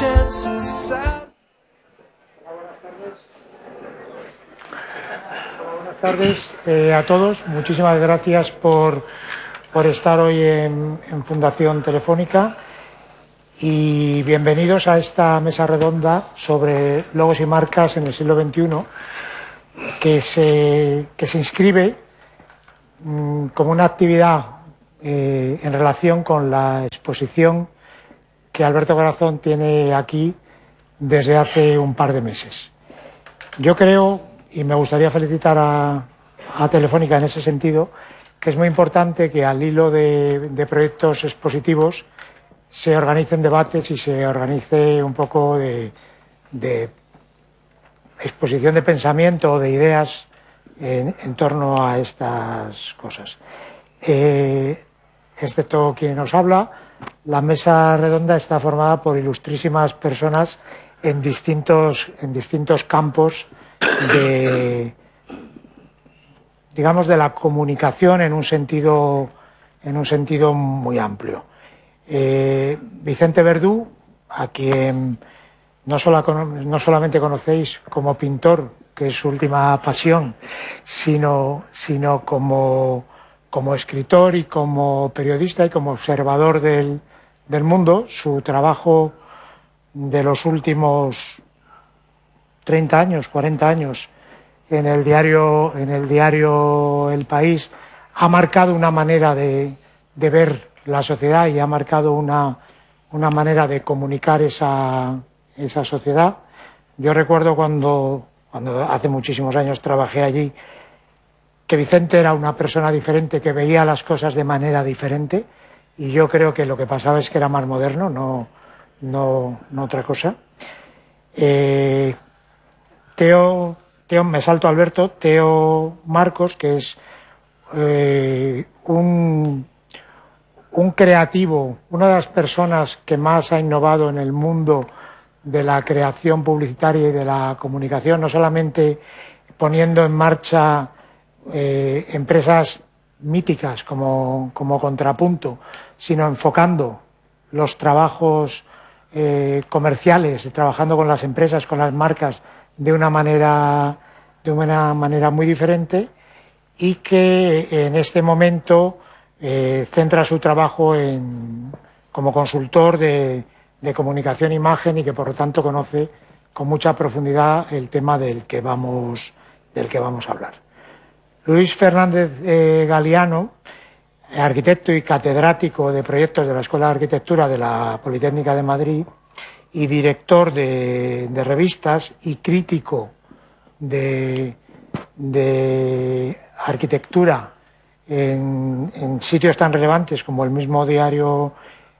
Buenas tardes a todos. Muchísimas gracias por estar hoy en Fundación Telefónica y bienvenidos a esta mesa redonda sobre logos y marcas en el siglo XXI que se inscribe como una actividad en relación con la exposición que Alberto Corazón tiene aquí desde hace un par de meses. Yo creo, y me gustaría felicitar a Telefónica en ese sentido, que es muy importante que al hilo de proyectos expositivos se organicen debates y se organice un poco de exposición de pensamiento o de ideas en torno a estas cosas. Excepto quien nos habla, la mesa redonda está formada por ilustrísimas personas en distintos campos digamos, de la comunicación en un sentido muy amplio. Vicente Verdú, a quien no solamente conocéis como pintor, que es su última pasión, sino como escritor y como periodista y como observador del mundo. Su trabajo de los últimos 30 años, 40 años en el diario El País ha marcado una manera de ver la sociedad y ha marcado una manera de comunicar esa sociedad. Yo recuerdo cuando hace muchísimos años trabajé allí, que Vicente era una persona diferente, que veía las cosas de manera diferente, y yo creo que lo que pasaba es que era más moderno, no otra cosa. Teo, me salto a Alberto, Teo Marcos, que es un creativo, una de las personas que más ha innovado en el mundo de la creación publicitaria y de la comunicación, no solamente poniendo en marcha empresas míticas como Contrapunto, sino enfocando los trabajos comerciales, trabajando con las empresas, con las marcas, de una manera muy diferente, y que en este momento centra su trabajo como consultor de comunicación e imagen, y que por lo tanto conoce con mucha profundidad el tema del que vamos a hablar. Luis Fernández Galiano, arquitecto y catedrático de proyectos de la Escuela de Arquitectura de la Politécnica de Madrid y director de revistas y crítico de arquitectura en sitios tan relevantes como el mismo diario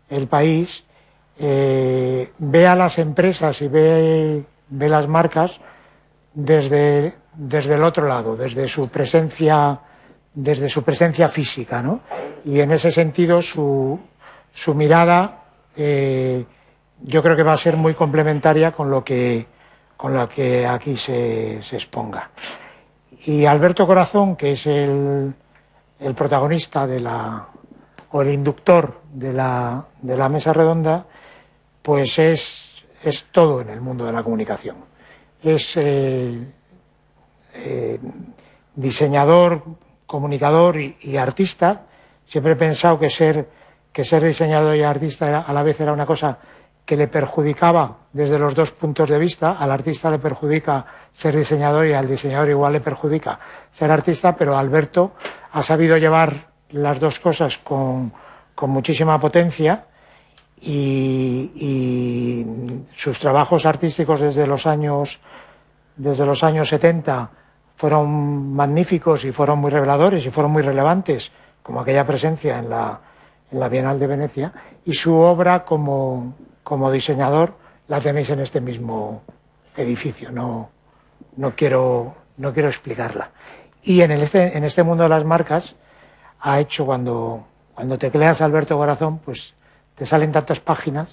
El País, ve a las empresas y ve las marcas desde el otro lado, desde su presencia física, ¿no? Y en ese sentido su mirada yo creo que va a ser muy complementaria con lo que aquí se exponga. Y Alberto Corazón, que es el protagonista o el inductor de la mesa redonda, pues es todo en el mundo de la comunicación. Es diseñador, comunicador y artista. Siempre he pensado que ser diseñador y artista a la vez era una cosa que le perjudicaba desde los dos puntos de vista. Al artista le perjudica ser diseñador y al diseñador igual le perjudica ser artista, pero Alberto ha sabido llevar las dos cosas con muchísima potencia, y sus trabajos artísticos desde los años 70 fueron magníficos y fueron muy reveladores y fueron muy relevantes, como aquella presencia en la Bienal de Venecia, y su obra como diseñador la tenéis en este mismo edificio, no quiero explicarla. Y en este mundo de las marcas ha hecho, cuando tecleas Alberto Corazón, pues te salen tantas páginas,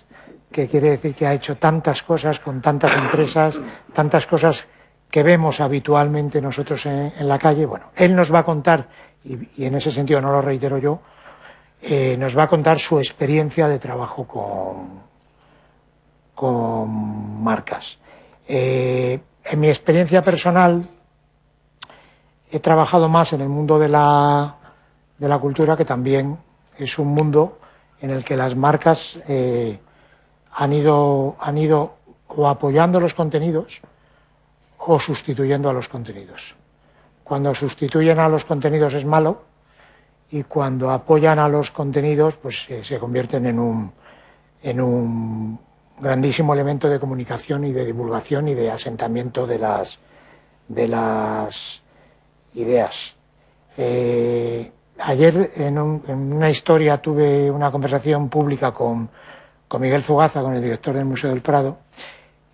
que quiere decir que ha hecho tantas cosas con tantas empresas, tantas cosas que vemos habitualmente nosotros en la calle. Bueno, él nos va a contar, y en ese sentido no lo reitero yo, nos va a contar su experiencia de trabajo con marcas. En mi experiencia personal he trabajado más en el mundo de la cultura, que también es un mundo en el que las marcas han ido o apoyando los contenidos o sustituyendo a los contenidos. Cuando sustituyen a los contenidos es malo, y cuando apoyan a los contenidos pues se convierten en un grandísimo elemento de comunicación y de divulgación y de asentamiento de las ideas. Ayer en una historia tuve una conversación pública con Miguel Zugaza, con el director del Museo del Prado,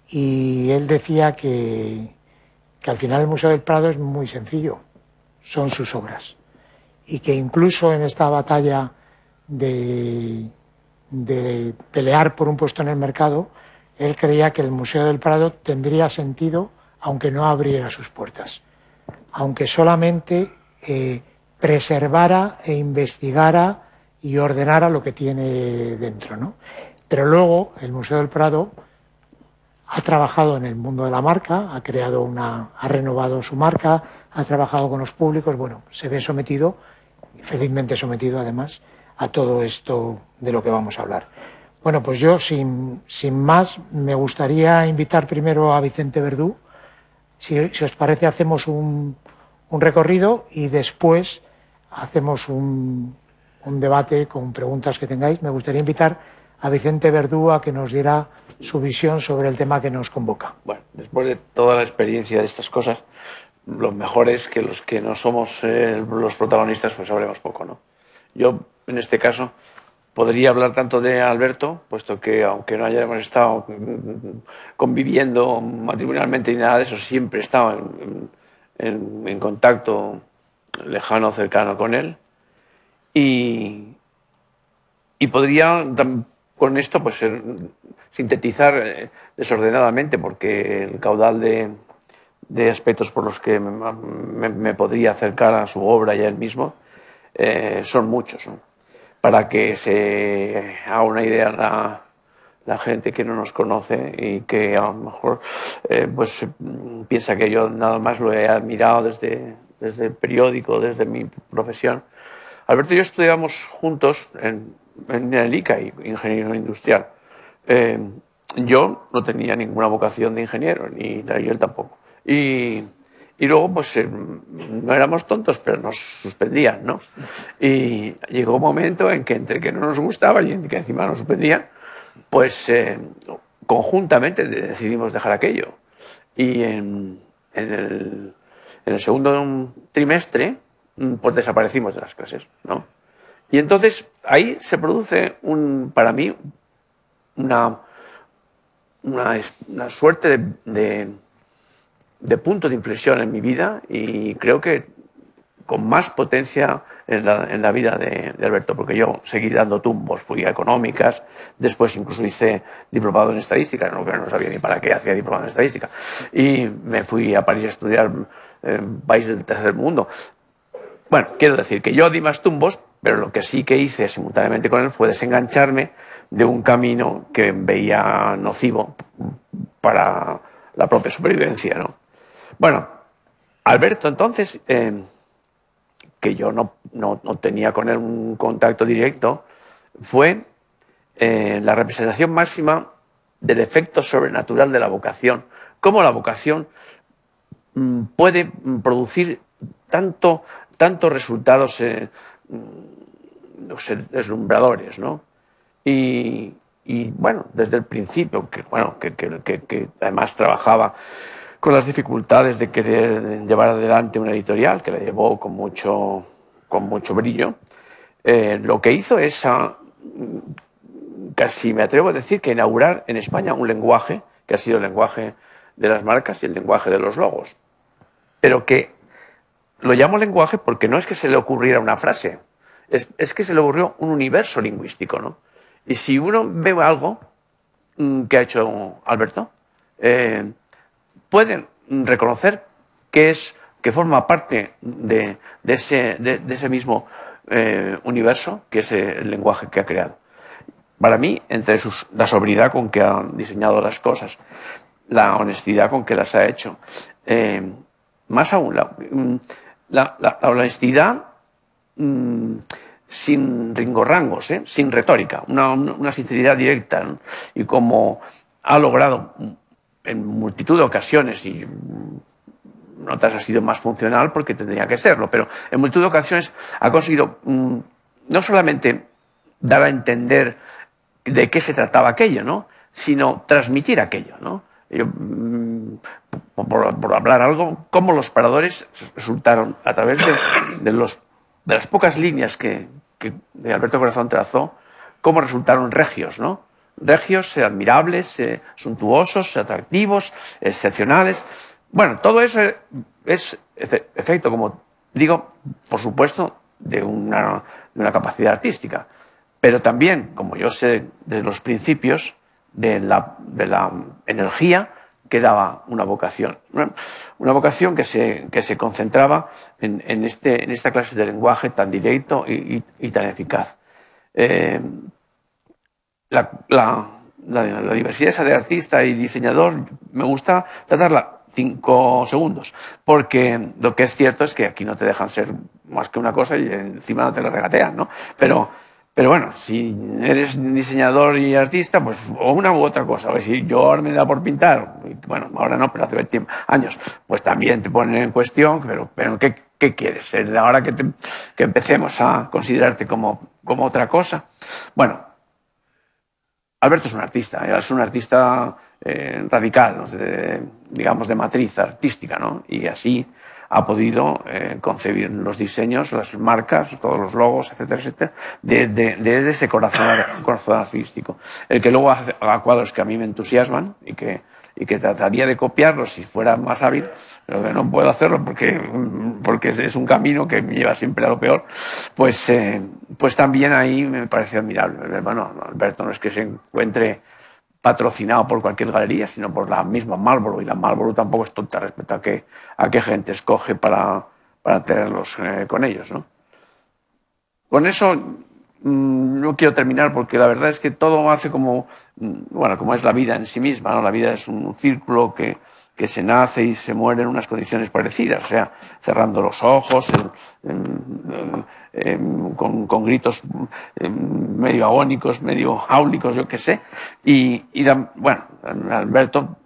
y él decía que al final el Museo del Prado es muy sencillo, son sus obras, y que incluso en esta batalla de pelear por un puesto en el mercado, él creía que el Museo del Prado tendría sentido aunque no abriera sus puertas, aunque solamente preservara e investigara y ordenara lo que tiene dentro, ¿no? Pero luego el Museo del Prado ha trabajado en el mundo de la marca, ha renovado su marca, ha trabajado con los públicos, bueno, se ve sometido, felizmente sometido además, a todo esto de lo que vamos a hablar. Bueno, pues yo sin más me gustaría invitar primero a Vicente Verdú. Si os parece, hacemos un recorrido y después hacemos un debate con preguntas que tengáis. Me gustaría invitar a Vicente Verdú a que nos diera su visión sobre el tema que nos convoca. Bueno, después de toda la experiencia de estas cosas, lo mejor es que los que no somos los protagonistas pues hablemos poco, ¿no? Yo, en este caso, podría hablar tanto de Alberto, puesto que aunque no hayamos estado conviviendo matrimonialmente ni nada de eso, siempre he estado en contacto lejano, cercano con él. Y podría con esto pues sintetizar desordenadamente, porque el caudal de aspectos por los que me podría acercar a su obra y a él mismo son muchos, ¿no? Para que se haga una idea la gente que no nos conoce y que a lo mejor pues piensa que yo nada más lo he admirado desde el periódico, desde mi profesión. Alberto y yo estudiamos juntos en el ICA, ingeniero industrial. Yo no tenía ninguna vocación de ingeniero, ni él tampoco. Y luego, pues, no éramos tontos, pero nos suspendían, ¿no? Y llegó un momento en que entre que no nos gustaba y en que encima nos suspendían, pues conjuntamente decidimos dejar aquello. Y en el segundo trimestre, pues desaparecimos de las clases, ¿no? Y entonces ahí se produce para mí una suerte de punto de inflexión en mi vida, y creo que con más potencia en la vida de Alberto, porque yo seguí dando tumbos, fui a económicas, después incluso hice diplomado en estadística, no sabía ni para qué hacía diplomado en estadística, y me fui a París a estudiar países del tercer mundo. Bueno, quiero decir que yo di más tumbos, pero lo que sí que hice simultáneamente con él fue desengancharme de un camino que veía nocivo para la propia supervivencia, ¿no? Bueno, Alberto entonces, que yo no tenía con él un contacto directo, fue la representación máxima del efecto sobrenatural de la vocación. Cómo la vocación puede producir tantos resultados deslumbradores, ¿no? Y bueno, desde el principio, que además trabajaba con las dificultades de querer llevar adelante una editorial, que la llevó con mucho brillo, lo que hizo es, casi me atrevo a decir, que inaugurar en España un lenguaje que ha sido el lenguaje de las marcas y el lenguaje de los logos. Pero que lo llamo lenguaje porque no es que se le ocurriera una frase, es que se le ocurrió un universo lingüístico, ¿no? Y si uno ve algo que ha hecho Alberto, puede reconocer que forma parte de ese mismo universo, que es el lenguaje que ha creado. para mí, entre la sobriedad con que han diseñado las cosas, la honestidad con que las ha hecho, más aún, la honestidad sin ringorrangos, sin retórica, una sinceridad directa, ¿no? Y como ha logrado en multitud de ocasiones, y en otras ha sido más funcional porque tendría que serlo, pero en multitud de ocasiones ha conseguido no solamente dar a entender de qué se trataba aquello, ¿no?, sino transmitir aquello, ¿no? Yo, por hablar algo, cómo los paradores resultaron, a través de las pocas líneas que Alberto Corazón trazó, cómo resultaron regios, ¿no? Regios, admirables, suntuosos, atractivos, excepcionales. Bueno, todo eso es efecto, como digo, por supuesto, de una capacidad artística, pero también, como yo sé desde los principios, de la energía que daba una vocación. Una vocación que se concentraba en esta clase de lenguaje tan directo y tan eficaz. La diversidad esa de artista y diseñador me gusta tratarla 5 segundos, porque lo que es cierto es que aquí no te dejan ser más que una cosa y encima no te la regatean, ¿no? Pero bueno, si eres diseñador y artista, pues o una u otra cosa. O si yo ahora me da por pintar, bueno, ahora no, pero hace años, pues también te ponen en cuestión, pero ¿qué quieres? Ahora que empecemos a considerarte como otra cosa. Bueno, Alberto es un artista radical, ¿no? Digamos de matriz artística, ¿no? Y así ha podido concebir los diseños, las marcas, todos los logos, etcétera, etcétera, desde ese corazón artístico. El que luego haga cuadros que a mí me entusiasman y que trataría de copiarlos si fuera más hábil, pero que no puedo hacerlo porque es un camino que me lleva siempre a lo peor, pues también ahí me parece admirable. Bueno, Alberto no es que se encuentre patrocinado por cualquier galería, sino por la misma Marlboro, y la Marlboro tampoco es tonta respecto a qué gente escoge para tenerlos con ellos, ¿no? Con eso no quiero terminar, porque la verdad es que todo hace como es la vida en sí misma, ¿no? La vida es un círculo que se nace y se muere en unas condiciones parecidas, o sea, cerrando los ojos, con gritos medio agónicos, medio áulicos, yo qué sé. Bueno, Alberto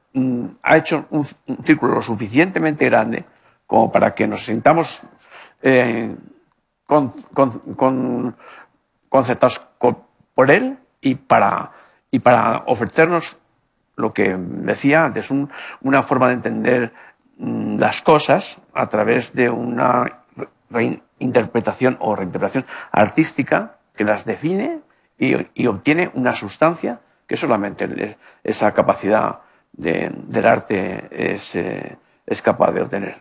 ha hecho un círculo lo suficientemente grande como para que nos sintamos conceptados por él y para ofrecernos lo que decía antes, una forma de entender las cosas a través de una interpretación o reinterpretación artística que las define y obtiene una sustancia que solamente esa capacidad del arte es capaz de obtener.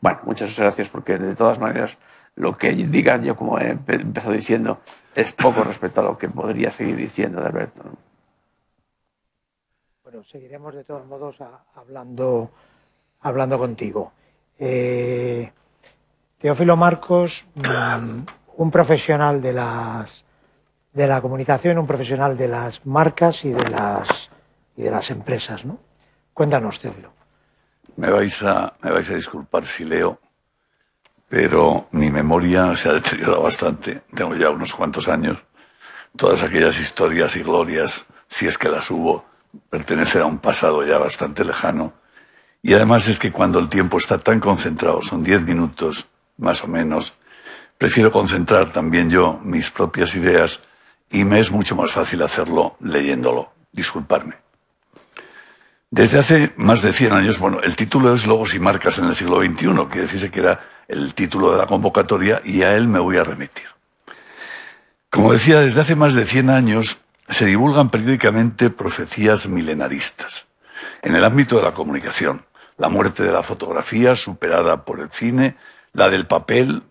Bueno, muchas gracias, porque de todas maneras lo que diga, yo como he empezado diciendo, es poco respecto a lo que podría seguir diciendo de Alberto, ¿no? Bueno, seguiremos de todos modos hablando contigo. Teófilo Marcos, un profesional de la comunicación, un profesional de las marcas y de las empresas, ¿no? Cuéntanos, Teófilo. Me vais a disculpar si leo, pero mi memoria se ha deteriorado bastante. Tengo ya unos cuantos años. Todas aquellas historias y glorias, si es que las hubo, pertenecen a un pasado ya bastante lejano. Y además es que cuando el tiempo está tan concentrado, son 10 minutos más o menos, prefiero concentrar también yo mis propias ideas, y me es mucho más fácil hacerlo leyéndolo. Disculparme. Desde hace más de 100 años, bueno, el título es Logos y Marcas en el siglo XXI, que decirse que era el título de la convocatoria, y a él me voy a remitir. Como decía, desde hace más de 100 años se divulgan periódicamente profecías milenaristas. En el ámbito de la comunicación, la muerte de la fotografía superada por el cine, la del papel,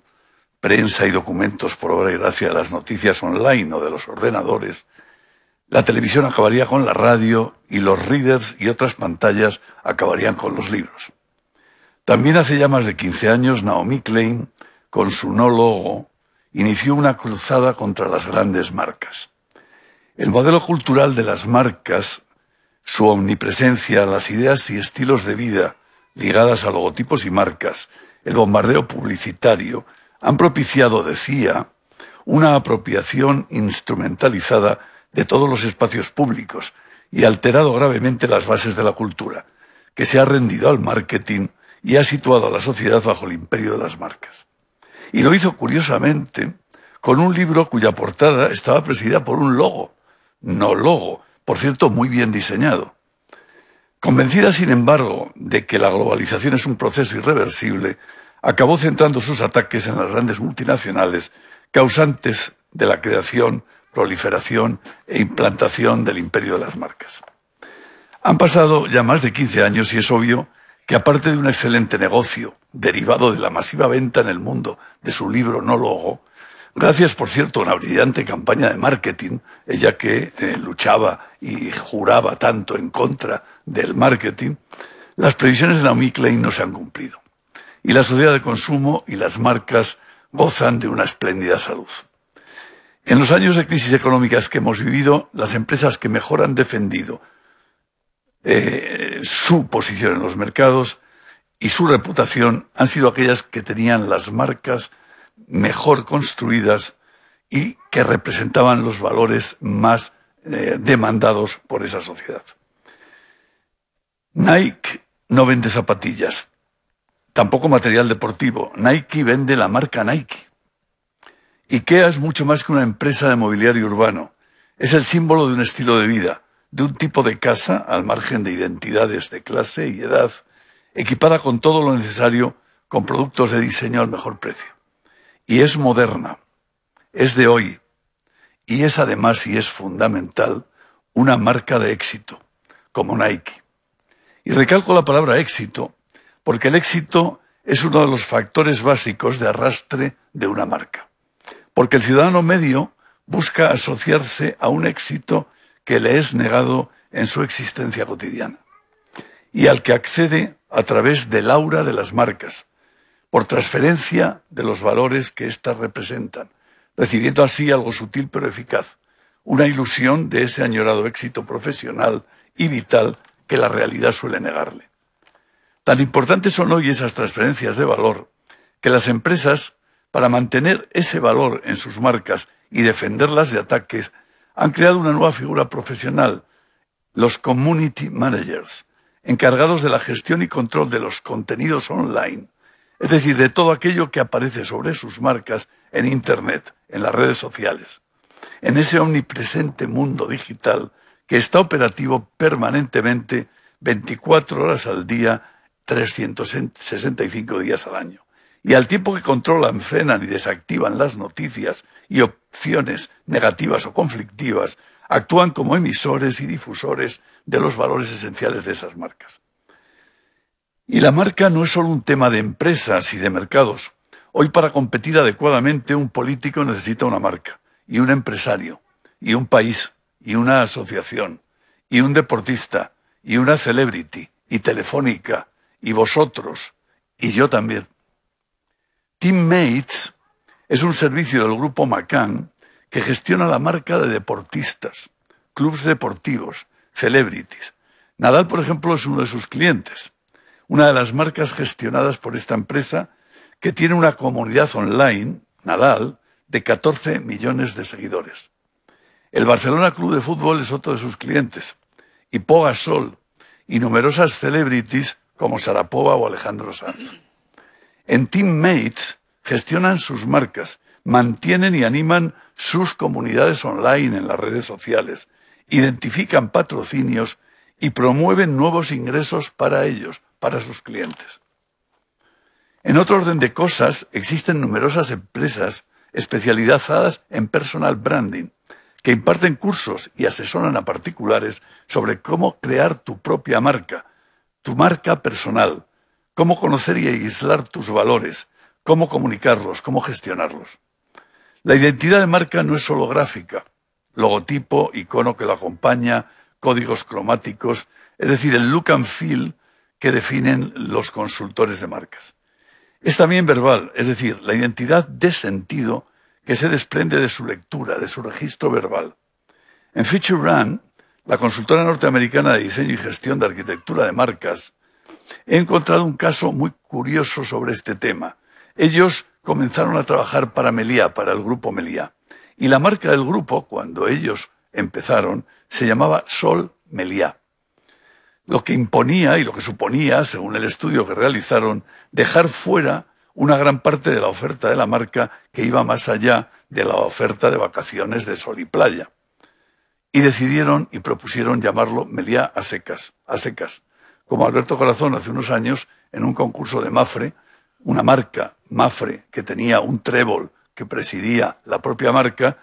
prensa y documentos por obra y gracia de las noticias online o de los ordenadores. La televisión acabaría con la radio y los readers y otras pantallas acabarían con los libros. También hace ya más de 15 años Naomi Klein, con su no logo, inició una cruzada contra las grandes marcas. El modelo cultural de las marcas, su omnipresencia, las ideas y estilos de vida ligadas a logotipos y marcas, el bombardeo publicitario, han propiciado, decía, una apropiación instrumentalizada de todos los espacios públicos y alterado gravemente las bases de la cultura, que se ha rendido al marketing y ha situado a la sociedad bajo el imperio de las marcas. Y lo hizo, curiosamente, con un libro cuya portada estaba presidida por un logo, por cierto, muy bien diseñado. Convencida, sin embargo, de que la globalización es un proceso irreversible, acabó centrando sus ataques en las grandes multinacionales causantes de la creación, proliferación e implantación del imperio de las marcas. Han pasado ya más de 15 años y es obvio que, aparte de un excelente negocio derivado de la masiva venta en el mundo de su libro No Logo, gracias, por cierto, a una brillante campaña de marketing, ella que luchaba y juraba tanto en contra del marketing, las previsiones de Naomi Klein no se han cumplido. Y la sociedad de consumo y las marcas gozan de una espléndida salud. En los años de crisis económicas que hemos vivido, las empresas que mejor han defendido su posición en los mercados y su reputación han sido aquellas que tenían las marcas mejor construidas y que representaban los valores más demandados por esa sociedad. Nike no vende zapatillas, tampoco material deportivo. Nike vende la marca Nike. IKEA es mucho más que una empresa de mobiliario urbano. Es el símbolo de un estilo de vida, de un tipo de casa, al margen de identidades de clase y edad, equipada con todo lo necesario, con productos de diseño al mejor precio. Y es moderna, es de hoy, y es además, y es fundamental, una marca de éxito, como Nike. Y recalco la palabra éxito, porque el éxito es uno de los factores básicos de arrastre de una marca. Porque el ciudadano medio busca asociarse a un éxito que le es negado en su existencia cotidiana, y al que accede a través del aura de las marcas, por transferencia de los valores que éstas representan, recibiendo así algo sutil pero eficaz, una ilusión de ese añorado éxito profesional y vital que la realidad suele negarle. Tan importantes son hoy esas transferencias de valor que las empresas, para mantener ese valor en sus marcas y defenderlas de ataques, han creado una nueva figura profesional, los community managers, encargados de la gestión y control de los contenidos online, es decir, de todo aquello que aparece sobre sus marcas en Internet, en las redes sociales, en ese omnipresente mundo digital que está operativo permanentemente 24 horas al día, 365 días al año. Y al tiempo que controlan, frenan y desactivan las noticias y opciones negativas o conflictivas, actúan como emisores y difusores de los valores esenciales de esas marcas. Y la marca no es solo un tema de empresas y de mercados. Hoy, para competir adecuadamente, un político necesita una marca, y un empresario, y un país, y una asociación, y un deportista, y una celebrity, y Telefónica, y vosotros, y yo también. Teammates es un servicio del grupo McCann que gestiona la marca de deportistas, clubes deportivos, celebrities. Nadal, por ejemplo, es uno de sus clientes, una de las marcas gestionadas por esta empresa que tiene una comunidad online, Nadal, de 14 millones de seguidores. El Barcelona Club de Fútbol es otro de sus clientes, y Pau Gasol, y numerosas celebrities como Sharapova o Alejandro Sanz. En Teammates gestionan sus marcas, mantienen y animan sus comunidades online en las redes sociales, identifican patrocinios y promueven nuevos ingresos para ellos, para sus clientes. En otro orden de cosas, existen numerosas empresas especializadas en personal branding, que imparten cursos y asesoran a particulares sobre cómo crear tu propia marca, tu marca personal, cómo conocer y aislar tus valores, cómo comunicarlos, cómo gestionarlos. La identidad de marca no es solo gráfica, logotipo, icono que lo acompaña, códigos cromáticos, es decir, el look and feel que definen los consultores de marcas. Es también verbal, es decir, la identidad de sentido que se desprende de su lectura, de su registro verbal. En Future Brand, la consultora norteamericana de diseño y gestión de arquitectura de marcas, he encontrado un caso muy curioso sobre este tema. Ellos comenzaron a trabajar para Meliá, para el grupo Meliá. Y la marca del grupo, cuando ellos empezaron, se llamaba Sol Meliá. Lo que imponía y lo que suponía, según el estudio que realizaron, dejar fuera una gran parte de la oferta de la marca que iba más allá de la oferta de vacaciones de sol y playa. Y decidieron y propusieron llamarlo Meliá a secas, como Alberto Corazón hace unos años en un concurso de Mapfre, una marca Mapfre que tenía un trébol que presidía la propia marca,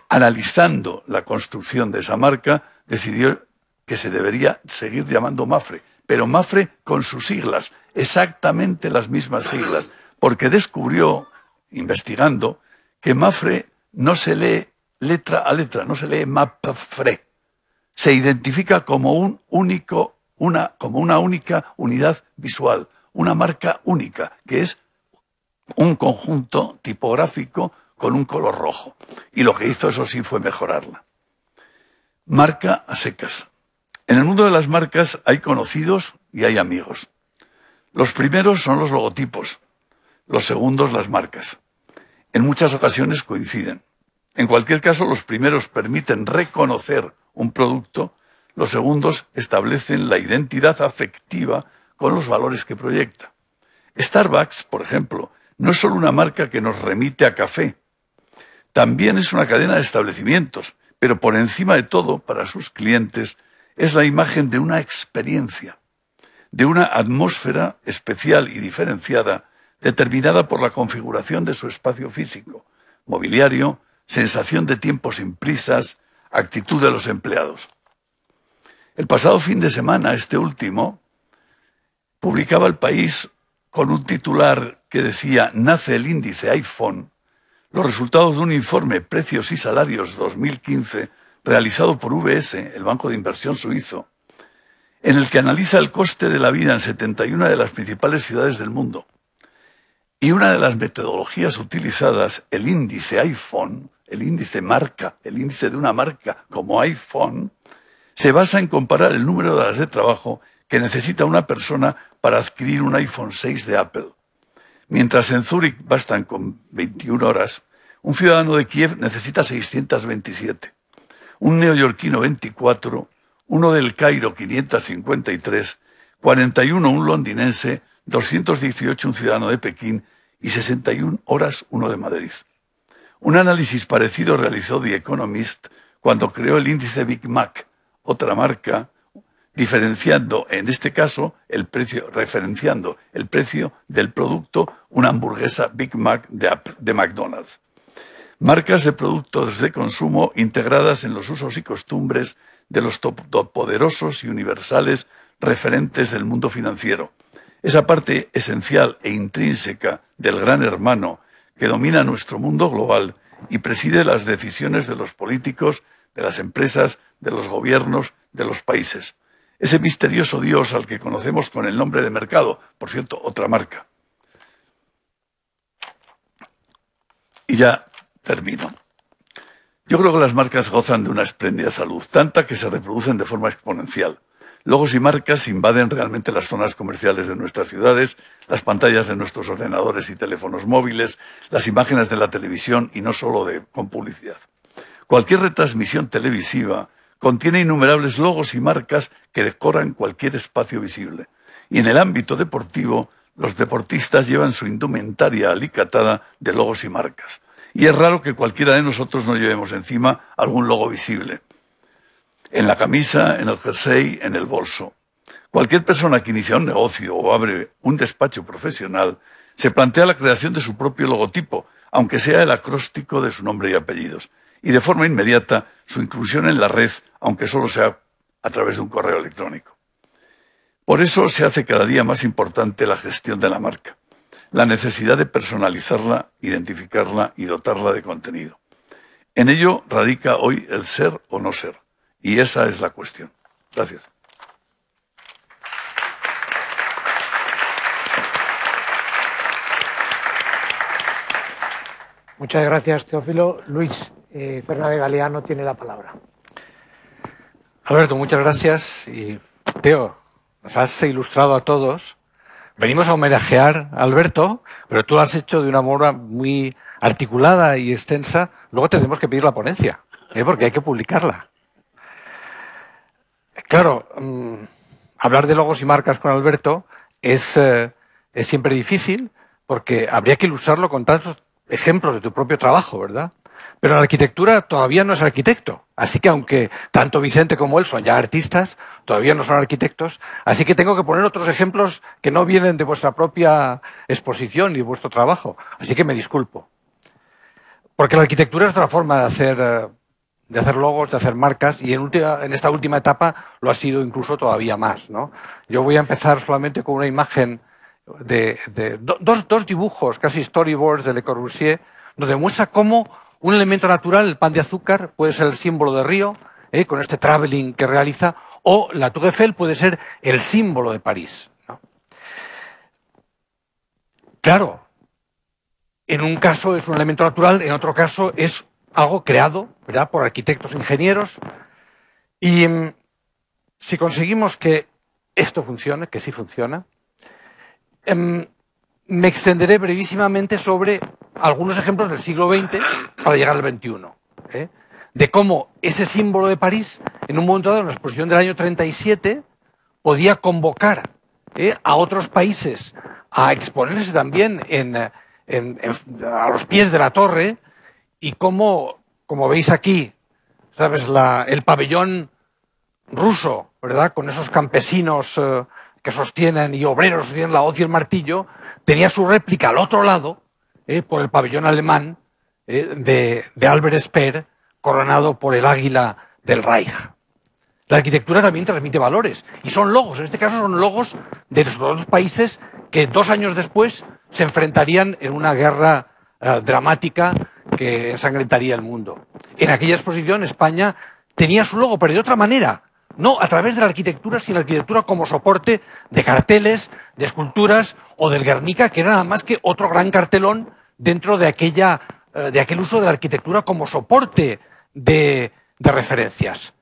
analizando la construcción de esa marca, decidió que se debería seguir llamando Mapfre, pero Mapfre con sus siglas, exactamente las mismas siglas, porque descubrió, investigando, que Mapfre no se lee letra a letra, no se lee Mapfre. Se identifica como una única unidad visual, una marca única, que es un conjunto tipográfico con un color rojo. Y lo que hizo, eso sí, fue mejorarla. Marca a secas. En el mundo de las marcas hay conocidos y hay amigos. Los primeros son los logotipos, los segundos las marcas. En muchas ocasiones coinciden. En cualquier caso, los primeros permiten reconocer un producto, los segundos establecen la identidad afectiva con los valores que proyecta. Starbucks, por ejemplo, no es solo una marca que nos remite a café, también es una cadena de establecimientos, pero por encima de todo, para sus clientes, es la imagen de una experiencia, de una atmósfera especial y diferenciada, determinada por la configuración de su espacio físico, mobiliario, sensación de tiempo sin prisas, actitud de los empleados. El pasado fin de semana, este último, publicaba El País con un titular que decía «Nace el índice iPhone», los resultados de un informe Precios y Salarios 2015 realizado por UBS, el banco de inversión suizo, en el que analiza el coste de la vida en 71 de las principales ciudades del mundo. Y una de las metodologías utilizadas, el índice iPhone, el índice marca, el índice de una marca como iPhone, se basa en comparar el número de horas de trabajo que necesita una persona para adquirir un iPhone 6 de Apple. Mientras en Zúrich bastan con 21 horas, un ciudadano de Kiev necesita 627, un neoyorquino 24, uno del Cairo 553, 41 un londinense, 218 un ciudadano de Pekín y 61 horas uno de Madrid. Un análisis parecido realizó The Economist cuando creó el índice Big Mac, otra marca, diferenciando, en este caso, referenciando el precio del producto, una hamburguesa Big Mac de McDonald's. Marcas de productos de consumo integradas en los usos y costumbres de los poderosos y universales referentes del mundo financiero. Esa parte esencial e intrínseca del gran hermano que domina nuestro mundo global y preside las decisiones de los políticos, de las empresas, de los gobiernos, de los países. Ese misterioso Dios al que conocemos con el nombre de mercado, por cierto, otra marca. Y ya termino. Yo creo que las marcas gozan de una espléndida salud, tanta que se reproducen de forma exponencial. Logos y marcas invaden realmente las zonas comerciales de nuestras ciudades, las pantallas de nuestros ordenadores y teléfonos móviles, las imágenes de la televisión y no solo con publicidad. Cualquier retransmisión televisiva contiene innumerables logos y marcas que decoran cualquier espacio visible. Y en el ámbito deportivo, los deportistas llevan su indumentaria alicatada de logos y marcas. Y es raro que cualquiera de nosotros no llevemos encima algún logo visible. En la camisa, en el jersey, en el bolso. Cualquier persona que inicia un negocio o abre un despacho profesional se plantea la creación de su propio logotipo, aunque sea el acróstico de su nombre y apellidos, y de forma inmediata su inclusión en la red, aunque solo sea a través de un correo electrónico. Por eso se hace cada día más importante la gestión de la marca, la necesidad de personalizarla, identificarla y dotarla de contenido. En ello radica hoy el ser o no ser. Y esa es la cuestión. Gracias. Muchas gracias, Teófilo. Luis, Fernández Galeano tiene la palabra. Alberto, muchas gracias. Y Teo, nos has ilustrado a todos. Venimos a homenajear a Alberto, pero tú lo has hecho de una manera muy articulada y extensa. Luego tenemos que pedir la ponencia, porque hay que publicarla. Claro, hablar de logos y marcas con Alberto es siempre difícil, porque habría que ilustrarlo con tantos ejemplos de tu propio trabajo, ¿verdad? Pero la arquitectura todavía no es arquitecto. Así que aunque tanto Vicente como él son ya artistas, todavía no son arquitectos. Así que tengo que poner otros ejemplos que no vienen de vuestra propia exposición y de vuestro trabajo. Así que me disculpo. Porque la arquitectura es otra forma de hacer logos, de hacer marcas, y en esta última etapa lo ha sido incluso todavía más, ¿no? Yo voy a empezar solamente con una imagen de dos dibujos, casi storyboards de Le Corbusier, donde muestra cómo un elemento natural, el pan de azúcar, puede ser el símbolo de Río, con este traveling que realiza, o la Tour Eiffel puede ser el símbolo de París, ¿no? Claro, en un caso es un elemento natural, en otro caso es algo creado, ¿verdad?, por arquitectos e ingenieros. Y si conseguimos que esto funcione, que sí funciona, me extenderé brevísimamente sobre algunos ejemplos del siglo XX para llegar al XXI, de cómo ese símbolo de París, en un momento dado, en la exposición del año 37, podía convocar a otros países a exponerse también a los pies de la torre, y cómo, como veis aquí, ¿sabes?, el pabellón ruso, ¿verdad?, con esos campesinos que sostienen, y obreros sostienen la hoz y el martillo, tenía su réplica al otro lado, por el pabellón alemán de Albert Speer, coronado por el águila del Reich. La arquitectura también transmite valores, y son logos, en este caso son logos de los dos países que 2 años después se enfrentarían en una guerra dramática que ensangrentaría el mundo. En aquella exposición España tenía su logo, pero de otra manera, no a través de la arquitectura, sino la arquitectura como soporte de carteles, de esculturas o del Guernica, que era nada más que otro gran cartelón dentro de aquel uso de la arquitectura como soporte de referencias.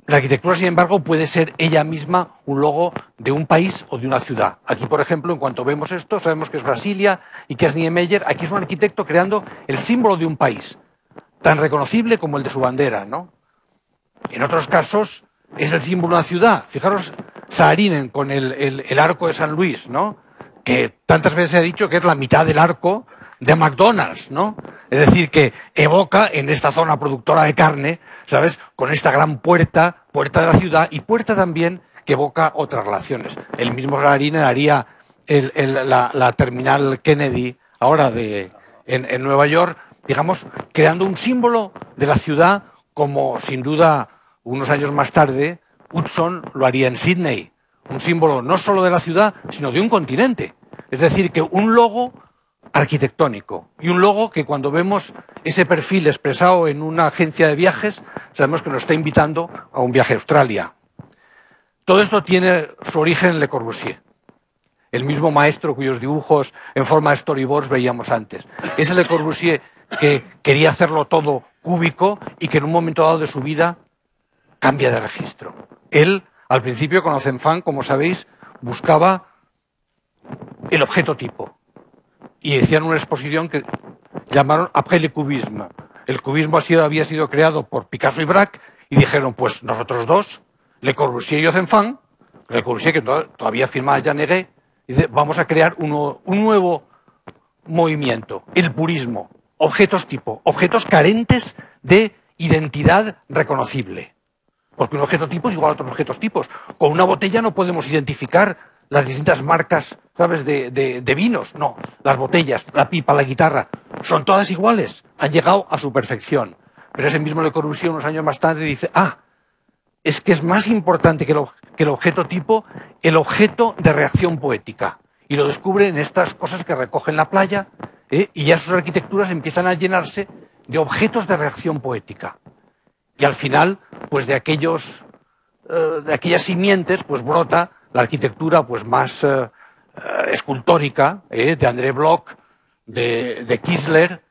La arquitectura, sin embargo, puede ser ella misma un logo de un país o de una ciudad. Aquí, por ejemplo, en cuanto vemos esto, sabemos que es Brasilia y que es Niemeyer. Aquí es un arquitecto creando el símbolo de un país, tan reconocible como el de su bandera, ¿no? En otros casos es el símbolo de una ciudad. Fijaros, Saarinen con el arco de San Luis, ¿no?, que tantas veces se ha dicho que es la mitad del arco de McDonald's, ¿no? Es decir, que evoca en esta zona productora de carne, ¿sabes?, con esta gran puerta de la ciudad, y puerta también que evoca otras relaciones. El mismo Saarinen haría la terminal Kennedy ahora en Nueva York, digamos, creando un símbolo de la ciudad, como sin duda unos años más tarde Hudson lo haría en Sydney, un símbolo no solo de la ciudad, sino de un continente. Es decir, que un logo arquitectónico, y un logo que cuando vemos ese perfil expresado en una agencia de viajes, sabemos que nos está invitando a un viaje a Australia. Todo esto tiene su origen en Le Corbusier, el mismo maestro cuyos dibujos en forma de storyboards veíamos antes. Es el Le Corbusier que quería hacerlo todo cúbico y que en un momento dado de su vida cambia de registro. Él, al principio con Ozenfant, como sabéis, buscaba el objeto tipo. Y decían una exposición que llamaron Après le cubisme. El cubismo había sido creado por Picasso y Braque, y dijeron, pues nosotros dos, Le Corbusier y Ozenfant, Le Corbusier que todavía firmaba Jean Negret, dice, vamos a crear un nuevo movimiento, el purismo, objetos tipo, objetos carentes de identidad reconocible. Porque un objeto tipo es igual a otros objetos tipos. Con una botella no podemos identificar las distintas marcas, ¿sabes?, de vinos. No, las botellas, la pipa, la guitarra, son todas iguales. Han llegado a su perfección. Pero ese mismo Le Corbusier, unos años más tarde, dice, es que es más importante que el objeto tipo, el objeto de reacción poética. Y lo descubre en estas cosas que recoge en la playa, y ya sus arquitecturas empiezan a llenarse de objetos de reacción poética. Y al final, pues de aquellas simientes, pues brota la arquitectura pues más escultórica, de André Bloch, de Kiesler,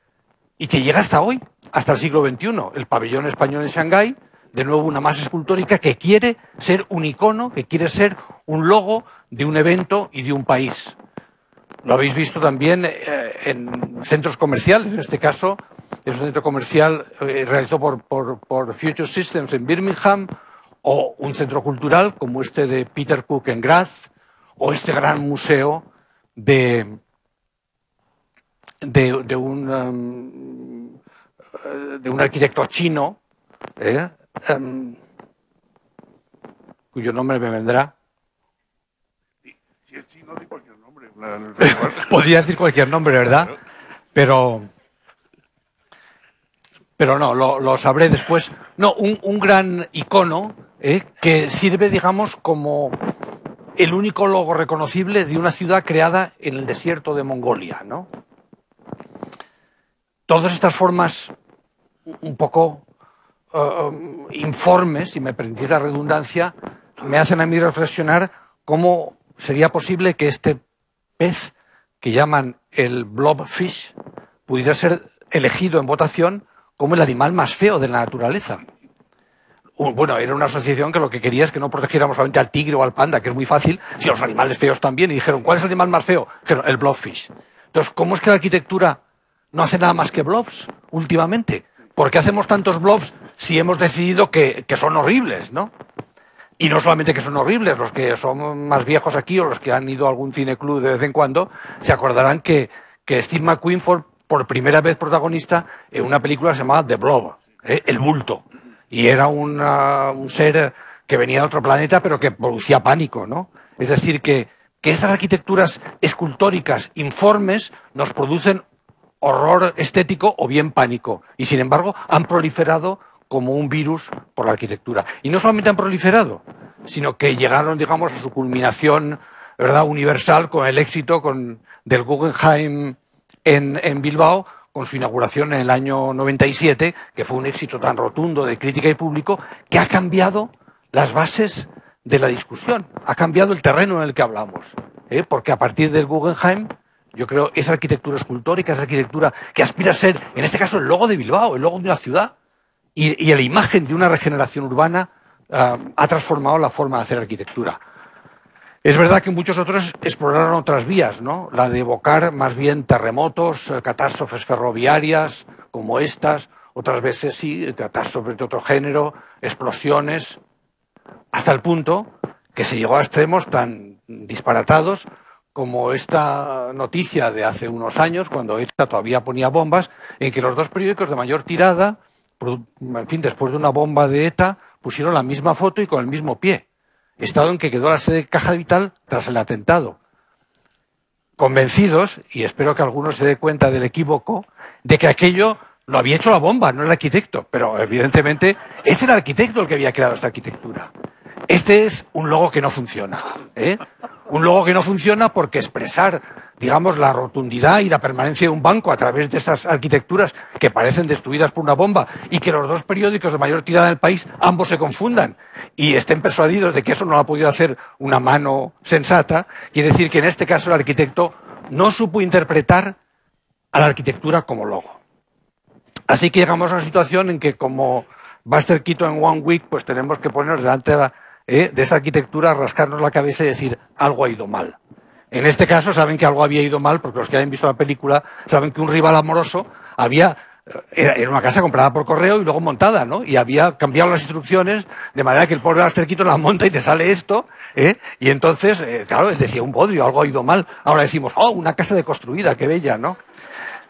y que llega hasta hoy, hasta el siglo XXI. El pabellón español en Shanghái, de nuevo una masa escultórica que quiere ser un icono, que quiere ser un logo de un evento y de un país. Lo habéis visto también en centros comerciales. En este caso es un centro comercial realizado por Future Systems en Birmingham, o un centro cultural como este de Peter Cook en Graz, o este gran museo de un arquitecto chino, cuyo nombre me vendrá. Si es chino, di cualquier nombre. Podría decir cualquier nombre, ¿verdad? Pero no, lo sabré después. No, un gran icono que sirve, digamos, como el único logo reconocible de una ciudad creada en el desierto de Mongolia, ¿no? Todas estas formas un poco informes, si me permitís la redundancia, me hacen a mí reflexionar cómo sería posible que este pez que llaman el blobfish pudiera ser elegido en votación como el animal más feo de la naturaleza. Bueno, era una asociación que lo que quería es que no protegiéramos solamente al tigre o al panda, que es muy fácil, sino los animales feos también. Y dijeron, ¿cuál es el animal más feo? Dijeron, el blobfish. Entonces, ¿cómo es que la arquitectura no hace nada más que blobs últimamente? ¿Por qué hacemos tantos blobs si hemos decidido que son horribles, ¿no? Y no solamente que son horribles, los que son más viejos aquí o los que han ido a algún cineclub de vez en cuando, se acordarán que Steve McQueen fue por primera vez protagonista en una película que se llamaba The Blob, El Bulto. Y era un ser que venía de otro planeta, pero que producía pánico, ¿no? Es decir, que estas arquitecturas escultóricas informes nos producen horror estético o bien pánico. Y sin embargo, han proliferado como un virus por la arquitectura. Y no solamente han proliferado, sino que llegaron, digamos, a su culminación, ¿verdad?, universal con el éxito del Guggenheim en Bilbao, con su inauguración en el año 97, que fue un éxito tan rotundo de crítica y público, que ha cambiado las bases de la discusión, ha cambiado el terreno en el que hablamos. Porque a partir del Guggenheim, yo creo, esa arquitectura escultórica, esa arquitectura que aspira a ser, en este caso, el logo de Bilbao, el logo de una ciudad, y la imagen de una regeneración urbana, ha transformado la forma de hacer arquitectura. Es verdad que muchos otros exploraron otras vías, ¿no? La de evocar más bien terremotos, catástrofes ferroviarias como estas, otras veces sí, catástrofes de otro género, explosiones, hasta el punto que se llegó a extremos tan disparatados como esta noticia de hace unos años, cuando ETA todavía ponía bombas, en que los dos periódicos de mayor tirada, en fin, después de una bomba de ETA, pusieron la misma foto y con el mismo pie. Estado en que quedó la sede de Caja Vital tras el atentado. Convencidos, y espero que alguno se dé cuenta del equívoco, de que aquello lo había hecho la bomba, no el arquitecto. Pero evidentemente es el arquitecto el que había creado esta arquitectura. Este es un logo que no funciona. Un logo que no funciona porque expresar, digamos, la rotundidad y la permanencia de un banco a través de estas arquitecturas que parecen destruidas por una bomba y que los dos periódicos de mayor tirada del país ambos se confundan y estén persuadidos de que eso no lo ha podido hacer una mano sensata, quiere decir que en este caso el arquitecto no supo interpretar a la arquitectura como logo. Así que llegamos a una situación en que, como Buster Keaton en One Week, pues tenemos que ponernos delante de esta arquitectura, rascarnos la cabeza y decir, algo ha ido mal. En este caso saben que algo había ido mal, porque los que hayan visto la película saben que un rival amoroso era una casa comprada por correo y luego montada, ¿no? Y había cambiado las instrucciones de manera que el pobre Buster Keaton la monta y te sale esto, y entonces, claro, él decía, un bodrio, algo ha ido mal. Ahora decimos, oh, una casa deconstruida, qué bella, ¿no?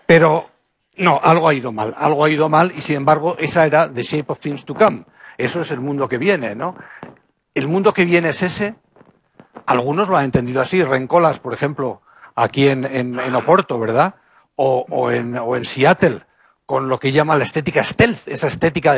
Pero no, algo ha ido mal, y sin embargo, esa era the shape of things to come. Eso es el mundo que viene, ¿no? El mundo que viene es ese. Algunos lo han entendido así. Rencolas, por ejemplo, aquí en Oporto, ¿verdad? O en Seattle, con lo que llama la estética stealth, esa estética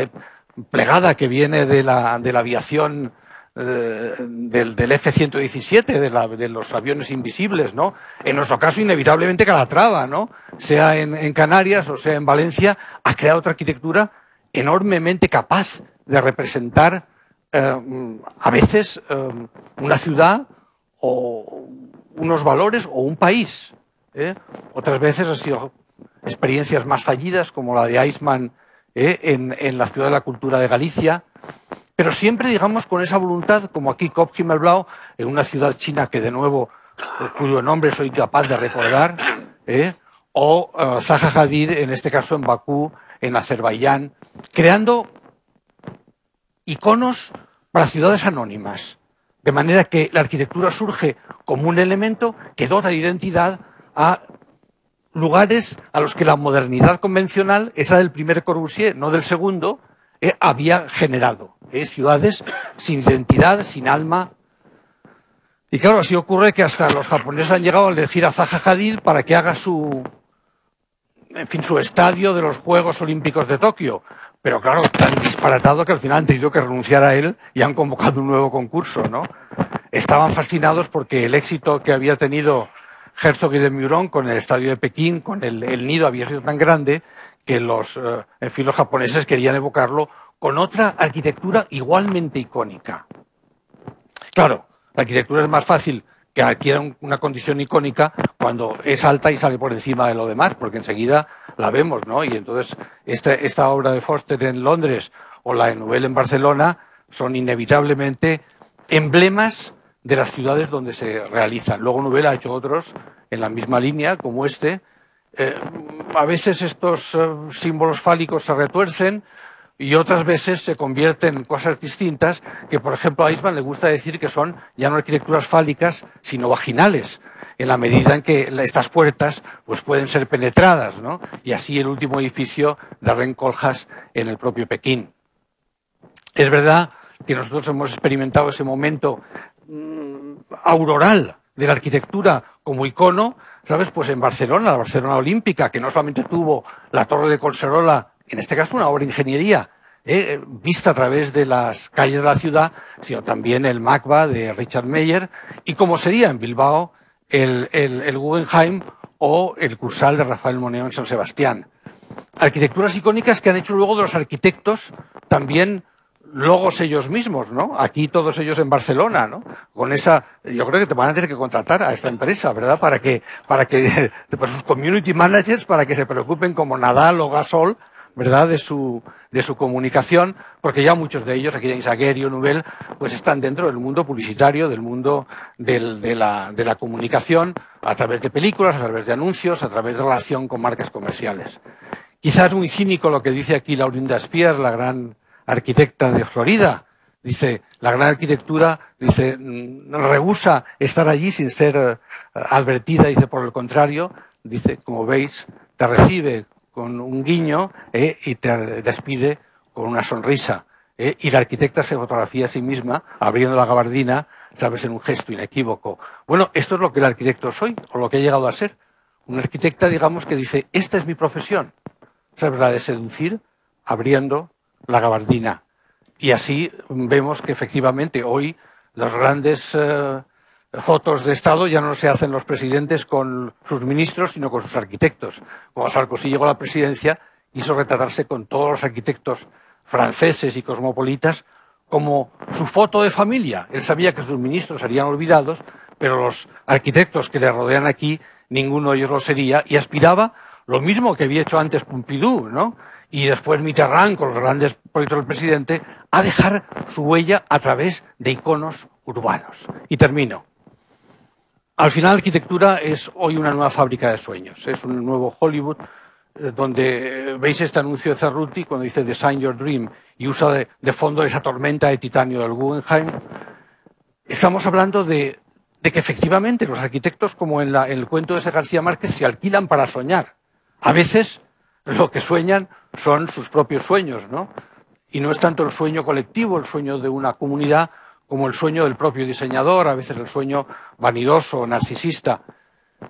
plegada que viene de la aviación del F-117, de los aviones invisibles, ¿no? En nuestro caso, inevitablemente Calatrava, ¿no? Sea en Canarias o sea en Valencia, ha creado otra arquitectura enormemente capaz de representar a veces una ciudad o unos valores o un país. Otras veces han sido experiencias más fallidas, como la de Eichmann en la Ciudad de la Cultura de Galicia, pero siempre, digamos, con esa voluntad, como aquí Kop Himmelblau, en una ciudad china que de nuevo, cuyo nombre soy capaz de recordar, o Zaha Hadid, en este caso en Bakú, en Azerbaiyán, creando iconos para ciudades anónimas, de manera que la arquitectura surge como un elemento que dota de identidad a lugares a los que la modernidad convencional, esa del primer Corbusier, no del segundo, había generado. Ciudades sin identidad, sin alma. Y claro, así ocurre que hasta los japoneses han llegado a elegir a Zaha Hadid para que haga su estadio de los Juegos Olímpicos de Tokio. Pero claro, tan disparatado que al final han tenido que renunciar a él y han convocado un nuevo concurso, ¿no? Estaban fascinados porque el éxito que había tenido Herzog y de Meuron con el estadio de Pekín, con el nido, había sido tan grande que los japoneses querían evocarlo con otra arquitectura igualmente icónica. Claro, la arquitectura es más fácil que adquiera una condición icónica cuando es alta y sale por encima de lo demás, porque enseguida la vemos, ¿no? Y entonces esta obra de Foster en Londres o la de Nouvel en Barcelona son inevitablemente emblemas de las ciudades donde se realizan. Luego Nouvel ha hecho otros en la misma línea, como este. A veces estos símbolos fálicos se retuercen y otras veces se convierten en cosas distintas que, por ejemplo, a Eisman le gusta decir que son ya no arquitecturas fálicas, sino vaginales, en la medida en que estas puertas pues, pueden ser penetradas, ¿no? Y así el último edificio de Ren Koolhaas en el propio Pekín. Es verdad que nosotros hemos experimentado ese momento auroral de la arquitectura como icono, ¿sabes? Pues en Barcelona, la Barcelona Olímpica, que no solamente tuvo la Torre de Collserola, en este caso una obra de ingeniería, vista a través de las calles de la ciudad, sino también el MACBA de Richard Meyer, y como sería en Bilbao el Guggenheim o el Cursal de Rafael Moneo en San Sebastián. Arquitecturas icónicas que han hecho luego de los arquitectos también logos ellos mismos, ¿no? Aquí todos ellos en Barcelona, ¿no? Con esa, yo creo que te van a tener que contratar a esta empresa, ¿verdad? Para sus community managers, para que se preocupen como Nadal o Gasol, ¿verdad? De su comunicación, porque ya muchos de ellos, aquí en Isaguer o Nouvel, pues están dentro del mundo publicitario, del mundo de la comunicación, a través de películas, a través de anuncios, a través de relación con marcas comerciales. Quizás muy cínico lo que dice aquí Laurinda Spears, la gran arquitecta de Florida. Dice, la gran arquitectura, dice, rehúsa estar allí sin ser advertida, dice, por el contrario, dice, como veis, te recibe con un guiño y te despide con una sonrisa. Y la arquitecta se fotografía a sí misma, abriendo la gabardina, sabes, en un gesto inequívoco. Bueno, esto es lo que el arquitecto soy, o lo que he llegado a ser. Una arquitecta, digamos, que dice, esta es mi profesión. ¿Sabes? La de seducir, abriendo la gabardina. Y así vemos que efectivamente hoy los grandes fotos de Estado ya no se hacen los presidentes con sus ministros, sino con sus arquitectos. Cuando Sarkozy llegó a la presidencia, quiso retratarse con todos los arquitectos franceses y cosmopolitas como su foto de familia. Él sabía que sus ministros serían olvidados, pero los arquitectos que le rodean aquí, ninguno de ellos lo sería, y aspiraba lo mismo que había hecho antes Pompidou, ¿no? Y después Mitterrand, con los grandes proyectos del presidente, a dejar su huella a través de iconos urbanos. Y termino. Al final, la arquitectura es hoy una nueva fábrica de sueños. Es un nuevo Hollywood, donde veis este anuncio de Cerruti cuando dice Design Your Dream y usa de fondo esa tormenta de titanio del Guggenheim. Estamos hablando de que efectivamente los arquitectos, como en el cuento de ese García Márquez, se alquilan para soñar. A veces lo que sueñan son sus propios sueños, ¿no? Y no es tanto el sueño colectivo, el sueño de una comunidad, como el sueño del propio diseñador, a veces el sueño vanidoso, narcisista.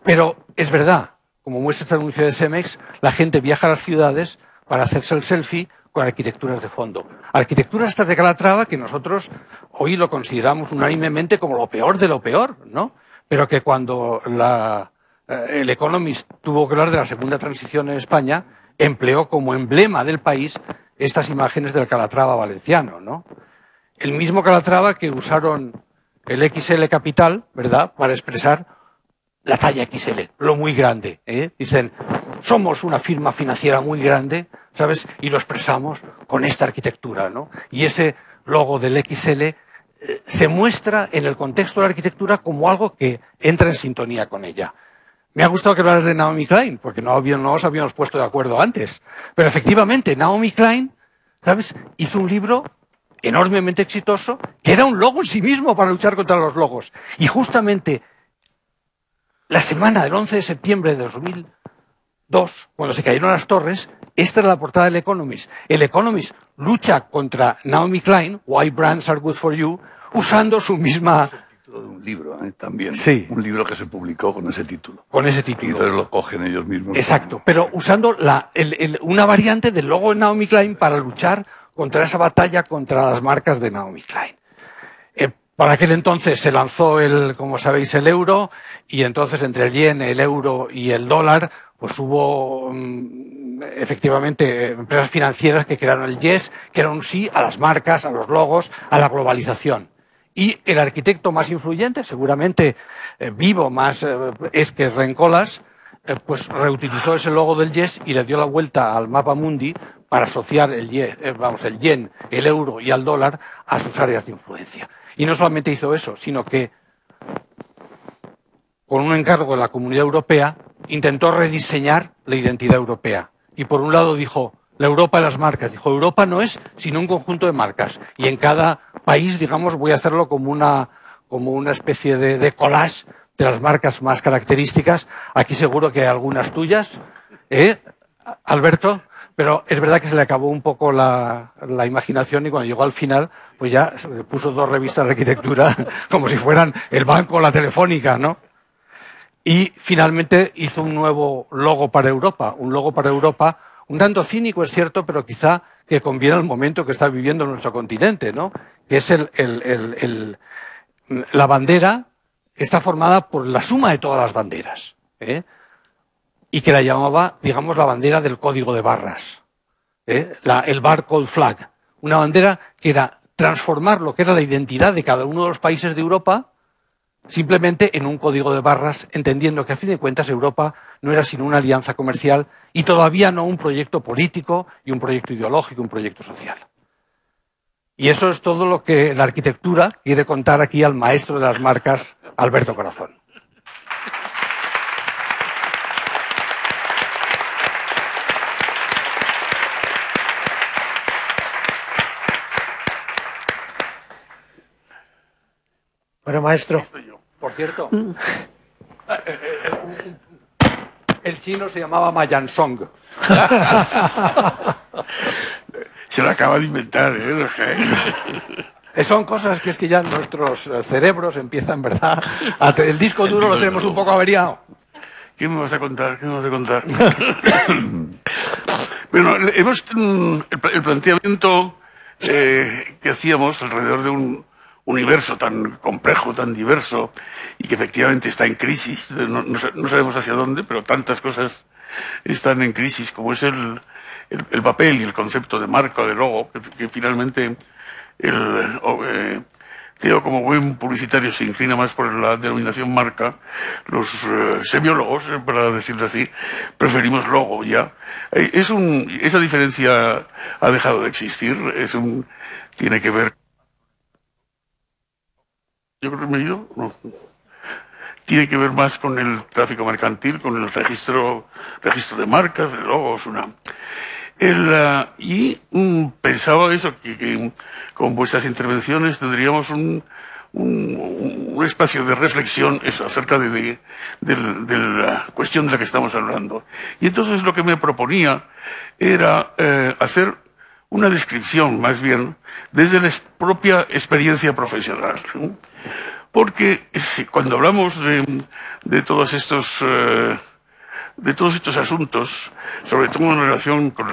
Pero es verdad, como muestra este anuncio de Cemex, la gente viaja a las ciudades para hacerse el selfie con arquitecturas de fondo. Arquitecturas estas de Calatrava que nosotros hoy lo consideramos unánimemente como lo peor de lo peor, ¿no? Pero que cuando el Economist tuvo que hablar de la segunda transición en España, empleó como emblema del país estas imágenes del Calatrava valenciano, ¿no? El mismo Calatrava que usaron el XL capital, ¿verdad?, para expresar la talla XL, lo muy grande, ¿eh? Dicen, somos una firma financiera muy grande, ¿sabes? Y lo expresamos con esta arquitectura, ¿no? Y ese logo del XL se muestra en el contexto de la arquitectura como algo que entra en sintonía con ella. Me ha gustado que hablaras de Naomi Klein, porque no os habíamos puesto de acuerdo antes. Pero efectivamente, Naomi Klein, ¿sabes?, hizo un libro enormemente exitoso, que era un logo en sí mismo para luchar contra los logos. Y justamente la semana del 11 de septiembre de 2002, cuando se cayeron las torres, esta era la portada del Economist. El Economist lucha contra Naomi Klein, Why Brands Are Good For You, usando su misma... De un libro, también. Sí. Un libro que se publicó con ese título. Con ese título. Y entonces lo cogen ellos mismos. Exacto, pero usando una variante del logo de Naomi Klein para luchar contra esa batalla contra las marcas de Naomi Klein. Para aquel entonces se lanzó, como sabéis, el euro, y entonces entre el yen, el euro y el dólar, pues hubo efectivamente empresas financieras que crearon el YES, que era un sí a las marcas, a los logos, a la globalización. Y el arquitecto más influyente, seguramente vivo más, es que Rencolas, pues reutilizó ese logo del YES y le dio la vuelta al mapa mundi para asociar el yen, el euro y al dólar a sus áreas de influencia. Y no solamente hizo eso, sino que con un encargo de la Comunidad Europea intentó rediseñar la identidad europea. Y por un lado dijo, la Europa de las marcas. Dijo, Europa no es sino un conjunto de marcas. Y en cada país, digamos, voy a hacerlo como una especie de collage de las marcas más características. Aquí seguro que hay algunas tuyas, Alberto, pero es verdad que se le acabó un poco la imaginación y cuando llegó al final, pues ya se puso 2 revistas de arquitectura como si fueran el Banco o la Telefónica, ¿no? Y finalmente hizo un nuevo logo para Europa, un tanto cínico, es cierto, pero quizá que conviene al momento que está viviendo nuestro continente, ¿no? Que es la bandera que está formada por la suma de todas las banderas, y que la llamaba, digamos, la bandera del código de barras, el barcode flag, una bandera que era transformar lo que era la identidad de cada uno de los países de Europa simplemente en un código de barras, entendiendo que a fin de cuentas Europa no era sino una alianza comercial y todavía no un proyecto político y un proyecto ideológico, un proyecto social. Y eso es todo lo que la arquitectura quiere contar aquí al maestro de las marcas, Alberto Corazón. Bueno, maestro. Por cierto, el chino se llamaba Mayansong. Se lo acaba de inventar, Son cosas que es que ya nuestros cerebros empiezan, ¿verdad? El disco duro lo tenemos un poco averiado. ¿Qué me vas a contar? Bueno, el planteamiento que hacíamos alrededor de un universo tan complejo, tan diverso, y que efectivamente está en crisis, no sabemos hacia dónde, pero tantas cosas están en crisis, como es el papel y el concepto de marca o de logo, que finalmente Teo, como buen publicitario, se inclina más por la denominación marca. Los semiólogos, para decirlo así, preferimos logo ya. Esa diferencia ha dejado de existir, tiene que ver... Yo creo que me he ido, no. Tiene que ver más con el tráfico mercantil, con el registro de marcas, de logos, y pensaba eso, que con vuestras intervenciones tendríamos un espacio de reflexión acerca de la cuestión de la que estamos hablando. Y entonces lo que me proponía era hacer una descripción, más bien, desde la propia experiencia profesional, ¿no? Porque cuando hablamos de todos estos asuntos, sobre todo en relación con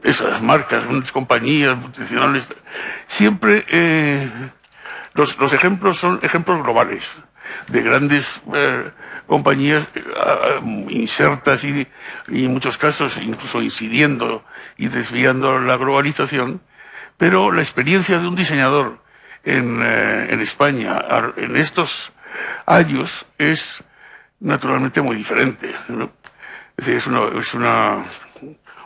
esas marcas, grandes compañías multinacionales, siempre los ejemplos son ejemplos globales de grandes compañías insertas y en muchos casos incluso incidiendo y desviando la globalización, pero la experiencia de un diseñador en España en estos años es naturalmente muy diferente, ¿no? Es decir,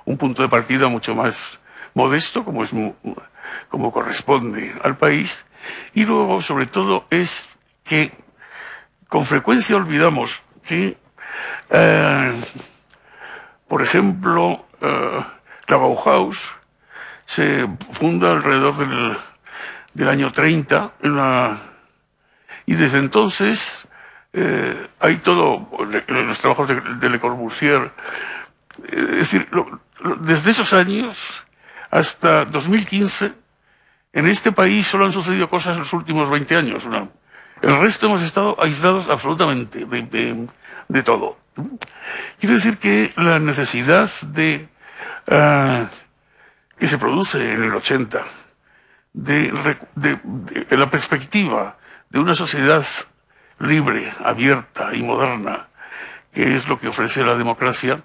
un punto de partida mucho más modesto, como corresponde al país. Y luego, sobre todo, es que con frecuencia olvidamos que, por ejemplo, la Bauhaus se funda alrededor del año 30 y desde entonces hay todo, los trabajos de Le Corbusier, es decir, desde esos años hasta 2015, en este país solo han sucedido cosas en los últimos 20 años. ¿No? El resto hemos estado aislados absolutamente de todo. Quiero decir que la necesidad que se produce en el 80, de la perspectiva de una sociedad libre, abierta y moderna, que es lo que ofrece la democracia,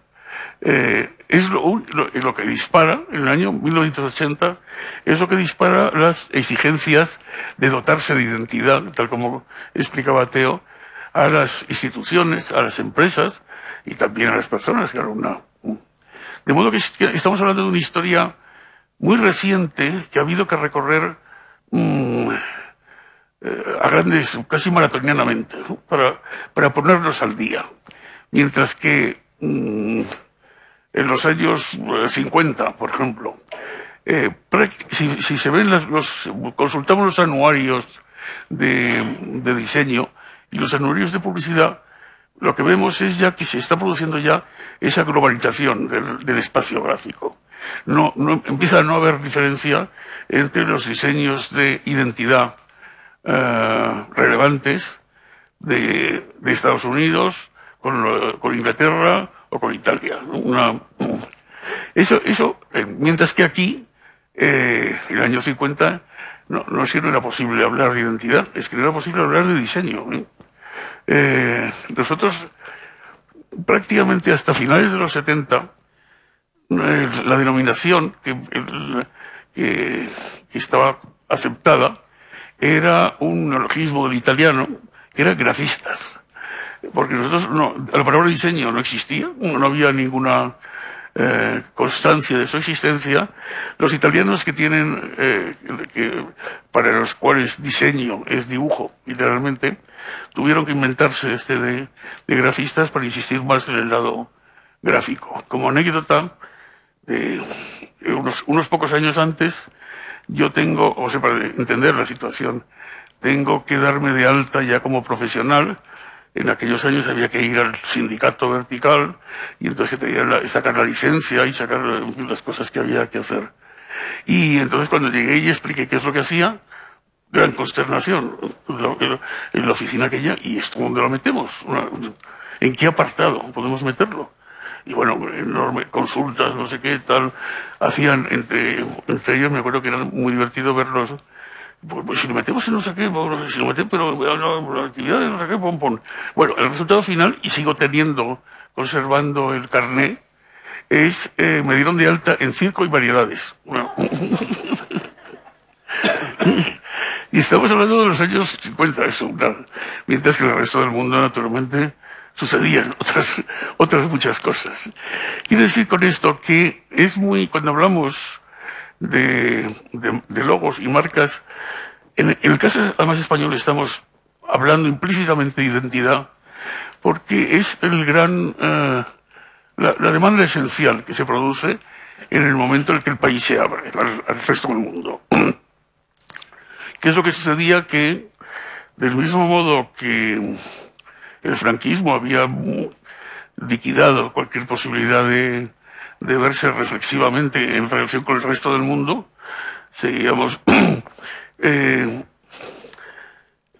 es lo que dispara, en el año 1980, es lo que dispara las exigencias de dotarse de identidad, tal como explicaba Teo, a las instituciones, a las empresas y también a las personas. De modo que estamos hablando de una historia muy reciente que ha habido que recorrer a grandes, casi maratonianamente, ¿no? para ponernos al día. Mientras que en los años 50, por ejemplo, si se ven consultamos los anuarios de diseño y los anuarios de publicidad, lo que vemos es ya que se está produciendo ya esa globalización del espacio gráfico. Empieza a no haber diferencia entre los diseños de identidad relevantes de Estados Unidos con Inglaterra o con Italia, ¿no? Mientras que aquí, en el año 50, no es que no era posible hablar de identidad, es que no era posible hablar de diseño, ¿eh? Nosotros, prácticamente hasta finales de los 70, la denominación que estaba aceptada era un neologismo del italiano, que era grafistas. Porque nosotros, la palabra diseño no existía, no había ninguna constancia de su existencia. Los italianos para los cuales diseño es dibujo, literalmente, tuvieron que inventarse de grafistas para insistir más en el lado gráfico. Como anécdota, unos pocos años antes, para entender la situación, tengo que darme de alta ya como profesional. En aquellos años había que ir al sindicato vertical y entonces sacar la licencia y sacar las cosas que había que hacer. Y entonces cuando llegué y expliqué qué es lo que hacía, gran consternación en la oficina aquella. ¿Y esto dónde lo metemos? ¿En qué apartado podemos meterlo? Y bueno, enormes consultas, no sé qué tal, hacían entre ellos. Me acuerdo que era muy divertido verlos. Pues si lo metemos en no sé qué, si lo metemos, pero la actividad de no sé qué, pom. Bueno, el resultado final, y sigo conservando el carné, es, me dieron de alta en circo y variedades. Bueno. Y estamos hablando de los años 50, mientras que en el resto del mundo, naturalmente, sucedían otras muchas cosas. Quiero decir con esto que cuando hablamos de logos y marcas, en el caso además español estamos hablando implícitamente de identidad, porque es la demanda esencial que se produce en el momento en el que el país se abre al resto del mundo. ¿Qué es lo que sucedía? Que del mismo modo que el franquismo había liquidado cualquier posibilidad de verse reflexivamente en relación con el resto del mundo, seguíamos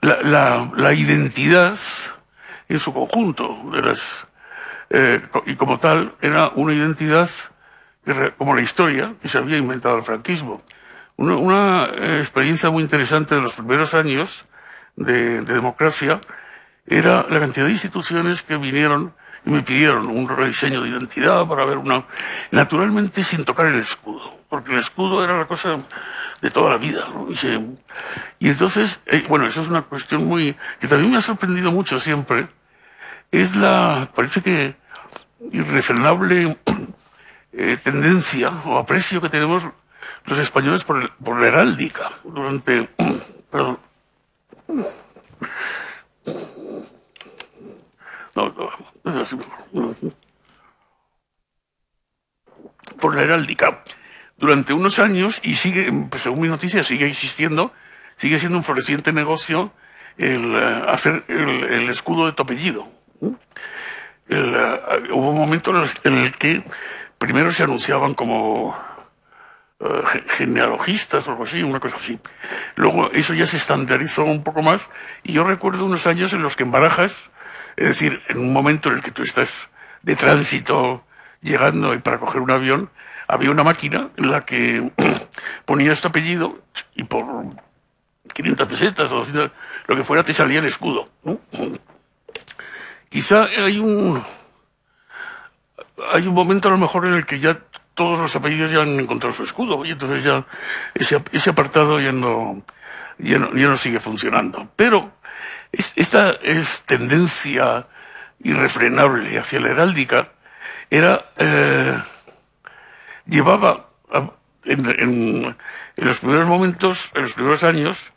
la identidad en su conjunto y como tal era una identidad como la historia que se había inventado el franquismo. Una experiencia muy interesante de los primeros años de democracia era la cantidad de instituciones que vinieron y me pidieron un rediseño de identidad para ver naturalmente sin tocar el escudo, porque el escudo era la cosa de toda la vida, ¿no? Y entonces, bueno, eso es una cuestión que también me ha sorprendido mucho siempre, parece que irrefrenable tendencia o aprecio que tenemos los españoles por la heráldica durante... Perdón. Por la heráldica durante unos años, y sigue, pues según mi noticia, sigue existiendo, sigue siendo un floreciente negocio el hacer el escudo de tu apellido. Hubo un momento en el que primero se anunciaban como genealogistas o algo así, una cosa así. Luego eso ya se estandarizó un poco más, y yo recuerdo unos años en los que en Barajas, es decir, en un momento en el que tú estás de tránsito llegando y para coger un avión, había una máquina en la que ponías tu apellido y por 500 pesetas o 200, lo que fuera, te salía el escudo, ¿no? Quizá hay un momento a lo mejor en el que ya todos los apellidos ya han encontrado su escudo, y entonces ya ese apartado ya no sigue funcionando. Pero esta tendencia irrefrenable hacia la heráldica llevaba en los primeros momentos, en los primeros años,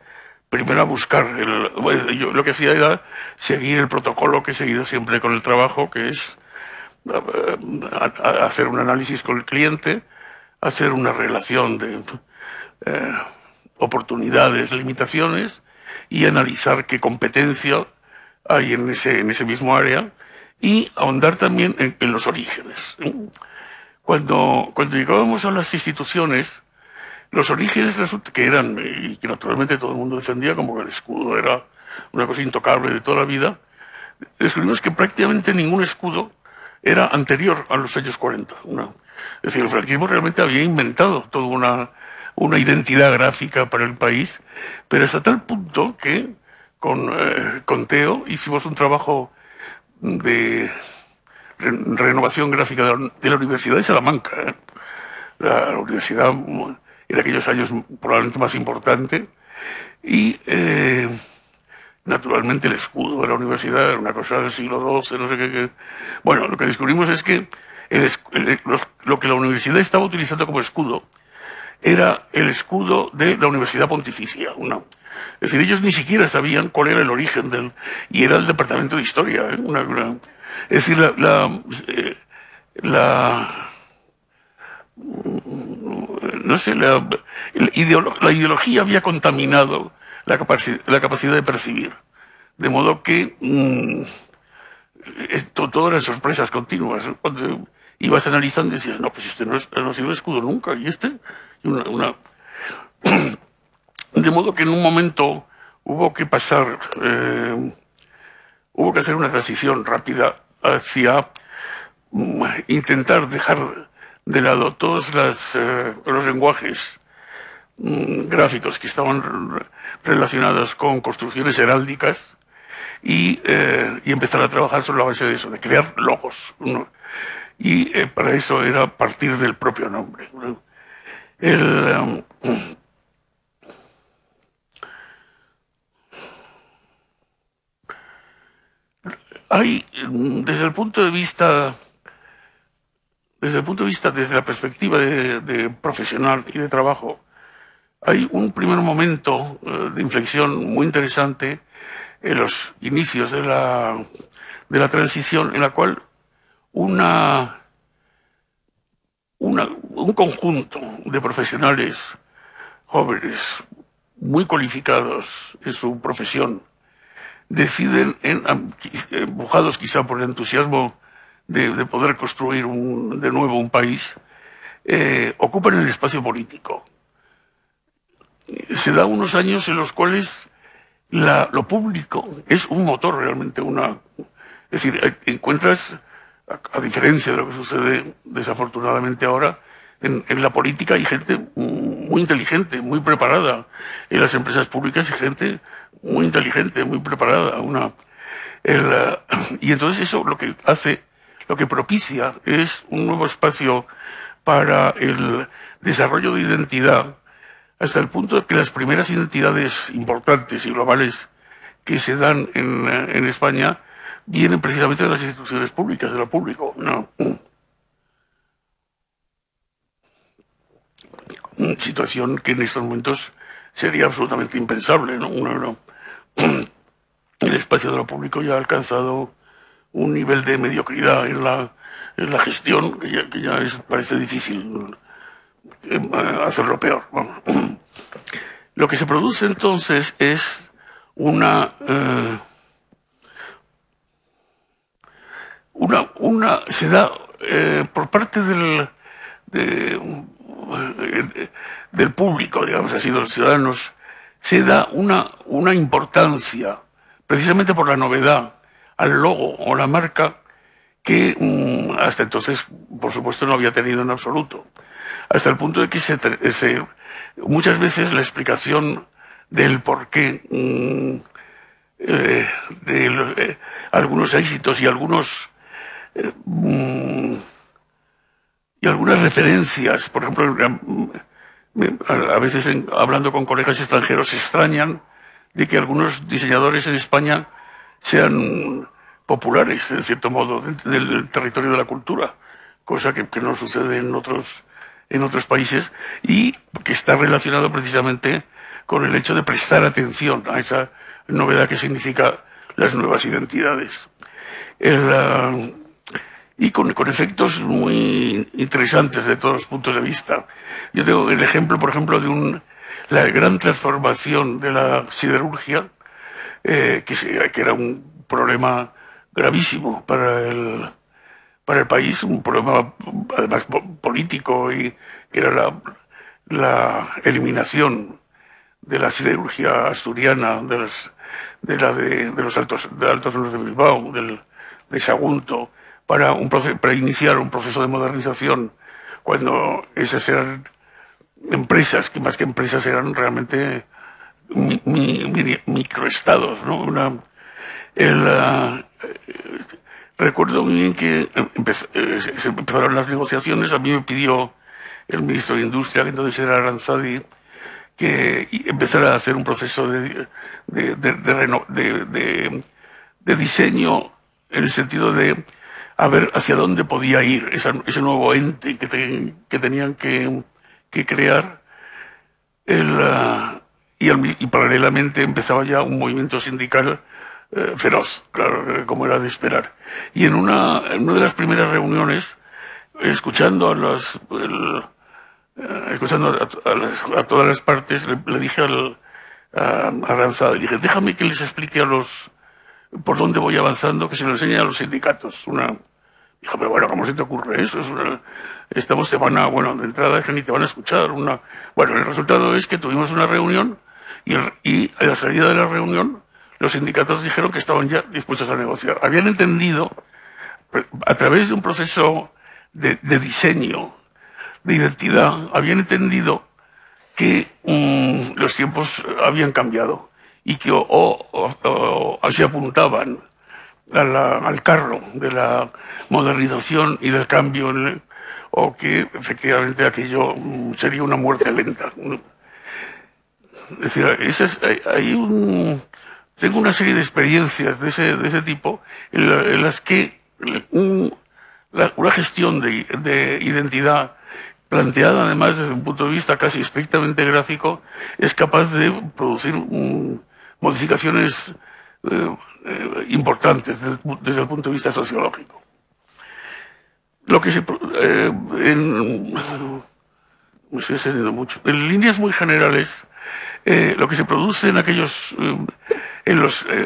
primero a buscar. Yo lo que hacía era seguir el protocolo que he seguido siempre con el trabajo, que es hacer un análisis con el cliente, hacer una relación de oportunidades, limitaciones, y analizar qué competencia hay en ese mismo área, y ahondar también en los orígenes. Cuando llegábamos a las instituciones, los orígenes resulta que eran, y que naturalmente todo el mundo defendía como que el escudo era una cosa intocable de toda la vida, descubrimos que prácticamente ningún escudo era anterior a los años 40. Es decir, el franquismo realmente había inventado toda una identidad gráfica para el país, pero hasta tal punto que con Teo hicimos un trabajo de renovación gráfica de la Universidad de Salamanca. La universidad en aquellos años probablemente más importante, y naturalmente el escudo de la universidad era una cosa del siglo XII, no sé qué. Bueno, lo que descubrimos es que lo que la universidad estaba utilizando como escudo era el escudo de la Universidad Pontificia. Es decir, ellos ni siquiera sabían cuál era el origen y era el Departamento de Historia. Es decir, la ideología había contaminado la capacidad de percibir. De modo que todo eran sorpresas continuas. Cuando ibas analizando y decías, no, pues este no ha sido escudo nunca, y este... De modo que en un momento hubo que hacer una transición rápida hacia intentar dejar de lado todos los lenguajes gráficos que estaban relacionados con construcciones heráldicas, y empezar a trabajar sobre la base de eso, de crear logos, ¿no? Y para eso era partir del propio nombre, ¿no? Hay, desde la perspectiva de profesional y de trabajo, hay un primer momento de inflexión muy interesante en los inicios de la transición, en la cual un conjunto de profesionales jóvenes, muy cualificados en su profesión, deciden, empujados quizá por el entusiasmo de poder construir de nuevo un país, ocupan el espacio político. Se da unos años en los cuales lo público es un motor realmente, es decir, encuentras, a diferencia de lo que sucede desafortunadamente ahora, en la política hay gente muy inteligente, muy preparada. En las empresas públicas hay gente muy inteligente, muy preparada. Y entonces eso lo que propicia es un nuevo espacio para el desarrollo de identidad, hasta el punto de que las primeras identidades importantes y globales que se dan en España vienen precisamente de las instituciones públicas, de lo público. ¿No? Una situación que en estos momentos sería absolutamente impensable, ¿no? El espacio de lo público ya ha alcanzado un nivel de mediocridad en la gestión que ya parece difícil hacerlo peor. Bueno. Lo que se produce entonces es se da por parte del público, digamos así, de los ciudadanos, se da una importancia, precisamente por la novedad, al logo o la marca que hasta entonces, por supuesto, no había tenido en absoluto. Hasta el punto de que muchas veces la explicación del porqué de algunos éxitos y algunas referencias, por ejemplo, a veces hablando con colegas extranjeros se extrañan de que algunos diseñadores en España sean populares, en cierto modo, del territorio de la cultura, cosa que no sucede en otros países y que está relacionado precisamente con el hecho de prestar atención a esa novedad que significa las nuevas identidades. Y con efectos muy interesantes de todos los puntos de vista. Yo tengo el ejemplo, por ejemplo, de la gran transformación de la siderurgia, que era un problema gravísimo para el país, un problema además político, y que era la eliminación de la siderurgia asturiana, de los Altos Hornos de Bilbao, de Sagunto, para iniciar un proceso de modernización, cuando esas eran empresas, que más que empresas eran realmente microestados, ¿no? Recuerdo muy bien que se empezaron las negociaciones. A mí me pidió el ministro de Industria, que entonces era Aranzadi, que empezara a hacer un proceso de diseño, en el sentido de a ver hacia dónde podía ir ese nuevo ente que tenían que crear. Y paralelamente empezaba ya un movimiento sindical feroz, claro, como era de esperar. Y en una de las primeras reuniones, escuchando a todas las partes, le dije a Aranzadi, le dije, déjame que les explique por dónde voy avanzando, que se lo enseñe a los sindicatos. Dijo, pero bueno, ¿cómo se te ocurre eso? De entrada es que ni te van a escuchar. Bueno, el resultado es que tuvimos una reunión y a la salida de la reunión los sindicatos dijeron que estaban ya dispuestos a negociar. Habían entendido, a través de un proceso de diseño, de identidad, habían entendido que los tiempos habían cambiado y que se apuntaban al carro de la modernización y del cambio, o que efectivamente aquello sería una muerte lenta. Es decir, tengo una serie de experiencias de ese tipo en las que una gestión de identidad planteada además desde un punto de vista casi estrictamente gráfico es capaz de producir modificaciones importantes desde el punto de vista sociológico. Lo que me estoy extendiendo mucho. En líneas muy generales, lo que se produce en aquellos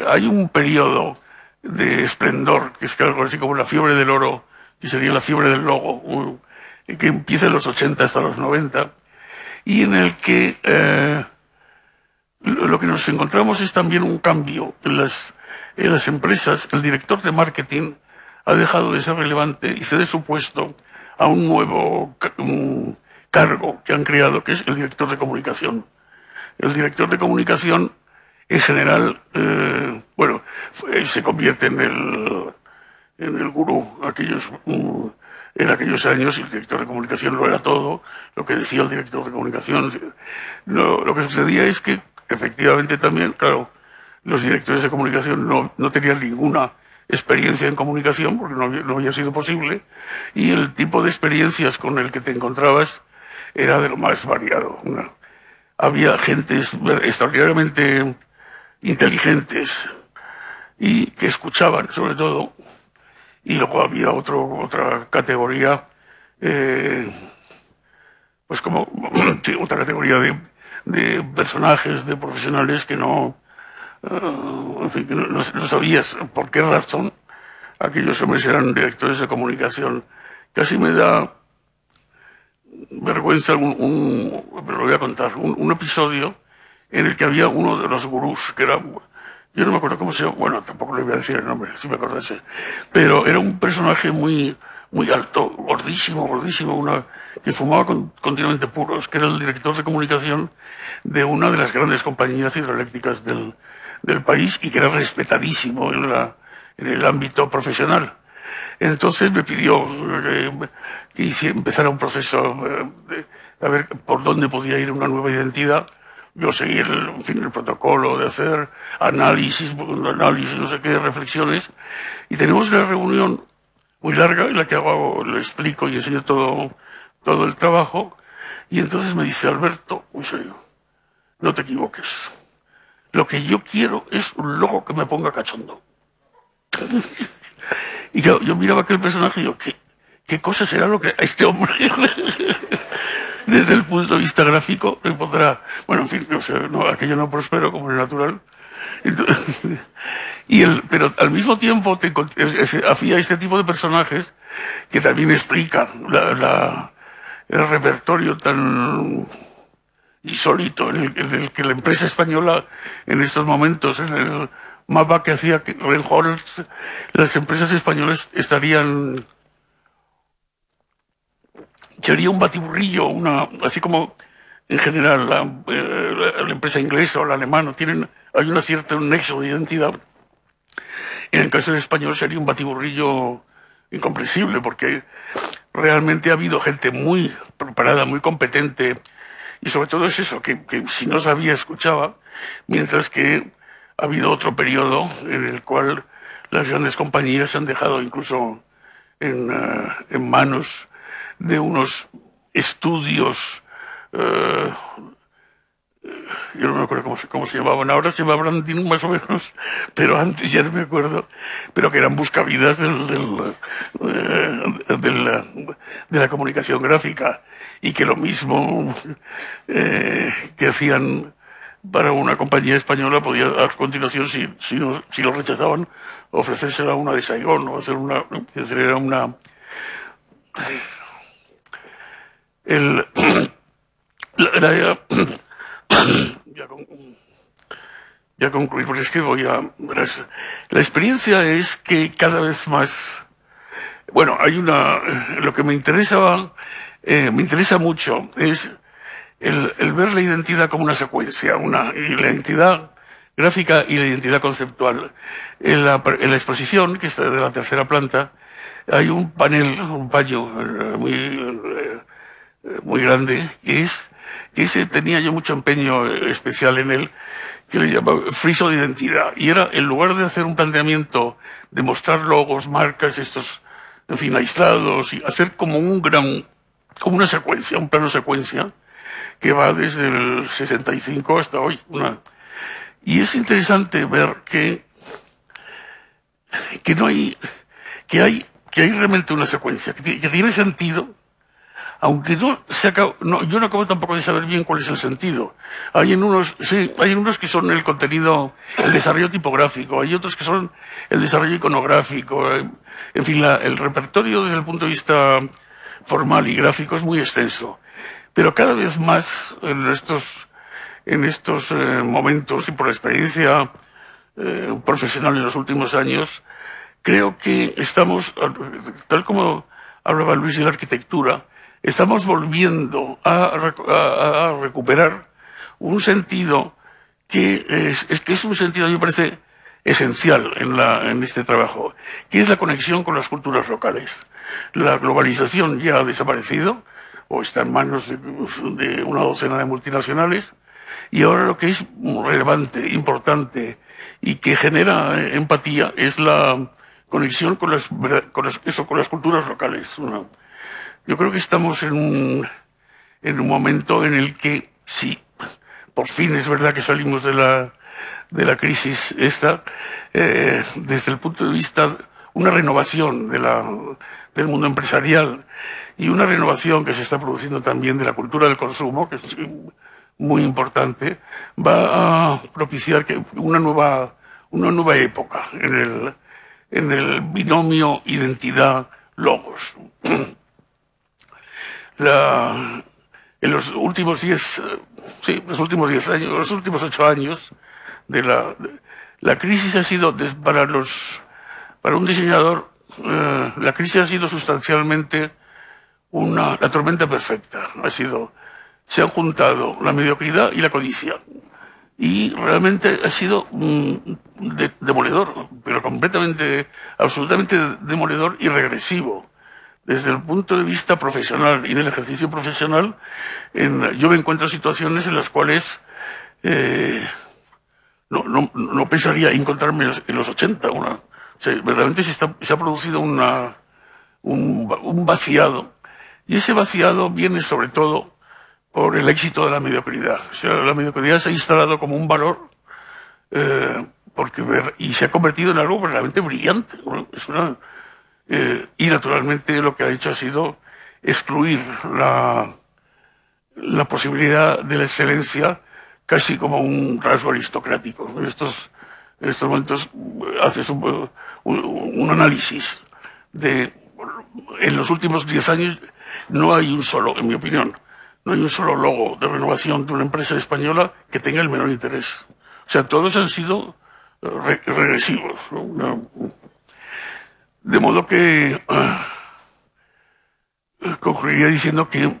hay un periodo de esplendor, que es algo así como la fiebre del oro, que sería la fiebre del logo, que empieza en los 80 hasta los 90, y en el que lo que nos encontramos es también un cambio en las empresas. El director de marketing ha dejado de ser relevante y cede su puesto a un nuevo cargo que han creado, que es el director de comunicación. El director de comunicación, en general, se convierte en el gurú. En aquellos años el director de comunicación lo era todo, lo que decía el director de comunicación. Lo que sucedía es que, efectivamente, también, claro, los directores de comunicación no tenían ninguna experiencia en comunicación, porque no había sido posible, y el tipo de experiencias con el que te encontrabas era de lo más variado. Había gentes extraordinariamente inteligentes y que escuchaban, sobre todo, y luego había otra categoría, pues como sí, otra categoría de personajes, de profesionales que en fin, que no sabías por qué razón aquellos hombres eran directores de comunicación. Casi me da vergüenza, pero lo voy a contar, un episodio en el que había uno de los gurús, que era, yo no me acuerdo cómo se llama, bueno, tampoco le voy a decir el nombre, si me acordase, pero era un personaje muy alto, gordísimo, que fumaba continuamente puros, que era el director de comunicación de una de las grandes compañías hidroeléctricas del país y que era respetadísimo en el ámbito profesional. Entonces me pidió que empezara un proceso de a ver por dónde podía ir una nueva identidad. Yo seguí el protocolo de hacer análisis, no sé qué, reflexiones, y tenemos una reunión muy larga en la que le explico y enseño todo el trabajo, y entonces me dice: Alberto, muy serio, no te equivoques. Lo que yo quiero es un logo que me ponga cachondo. Y claro, yo miraba aquel personaje y digo, ¿qué cosa será lo que a este hombre, desde el punto de vista gráfico, le pondrá? Bueno, en fin, o sea, aquello no prosperó como es natural. Entonces, pero al mismo tiempo hacía este tipo de personajes que también explican el repertorio tan insólito en el que la empresa española en estos momentos, en el mapa que hacía Reinholds, las empresas españolas sería un batiburrillo, así como en general la empresa inglesa o la alemana hay un nexo de identidad. En el caso del español sería un batiburrillo incomprensible, porque realmente ha habido gente muy preparada, muy competente, y sobre todo es eso, que si no sabía, escuchaba, mientras que ha habido otro periodo en el cual las grandes compañías se han dejado incluso en manos de unos estudios, yo no me acuerdo cómo se llamaban, ahora se llama branding más o menos, pero antes ya no me acuerdo, pero que eran buscavidas de la comunicación gráfica, y que lo mismo que hacían para una compañía española podía a continuación, si lo rechazaban, ofrecérsela a una de Saigón o hacer era una ya concluir, porque es que la experiencia es que cada vez más, bueno, lo que me interesa mucho es el ver la identidad como una secuencia, y la identidad gráfica y la identidad conceptual. En la exposición, que está de la tercera planta, hay un paño muy grande, que ese tenía yo mucho empeño especial en él, que le llamaba friso de identidad. Y era, en lugar de hacer un planteamiento de mostrar logos, marcas, en fin, aislados, y hacer como una secuencia, un plano secuencia, que va desde el 65 hasta hoy. Y es interesante ver que hay realmente una secuencia, que tiene sentido, aunque yo no acabo tampoco de saber bien cuál es el sentido. Hay unos que son el contenido, el desarrollo tipográfico, hay otros que son el desarrollo iconográfico, en fin, el repertorio desde el punto de vista formal y gráfico es muy extenso. Pero cada vez más en estos momentos, y por la experiencia profesional en los últimos años, creo que estamos, tal como hablaba Luis de la arquitectura, estamos volviendo a recuperar un sentido que es un sentido, a mí me parece, esencial en este trabajo, que es la conexión con las culturas locales. La globalización ya ha desaparecido, o está en manos de una docena de multinacionales, y ahora lo que es relevante, importante, y que genera empatía es la conexión con las culturas locales. Yo creo que estamos en un momento en el que, sí, por fin es verdad que salimos de la crisis esta, desde el punto de vista, una renovación del mundo empresarial y una renovación que se está produciendo también de la cultura del consumo, que es muy importante, va a propiciar una nueva época en el binomio identidad-logos. En los últimos 10 años, los últimos 8 años la crisis ha sido para un diseñador, la crisis ha sido sustancialmente la tormenta perfecta. Se han juntado la mediocridad y la codicia. Y realmente ha sido demoledor, pero absolutamente demoledor y regresivo. Desde el punto de vista profesional y del ejercicio profesional, yo me encuentro en situaciones en las cuales no pensaría encontrarme en los 80. Verdaderamente se ha producido un vaciado. Y ese vaciado viene sobre todo por el éxito de la mediocridad. O sea, la mediocridad se ha instalado como un valor y se ha convertido en algo verdaderamente brillante, ¿no? Y naturalmente lo que ha hecho ha sido excluir la posibilidad de la excelencia casi como un rasgo aristocrático. En estos momentos haces un análisis en los últimos 10 años no hay un solo, en mi opinión, no hay un solo logo de renovación de una empresa española que tenga el menor interés. O sea, todos han sido regresivos, ¿no? De modo que concluiría diciendo que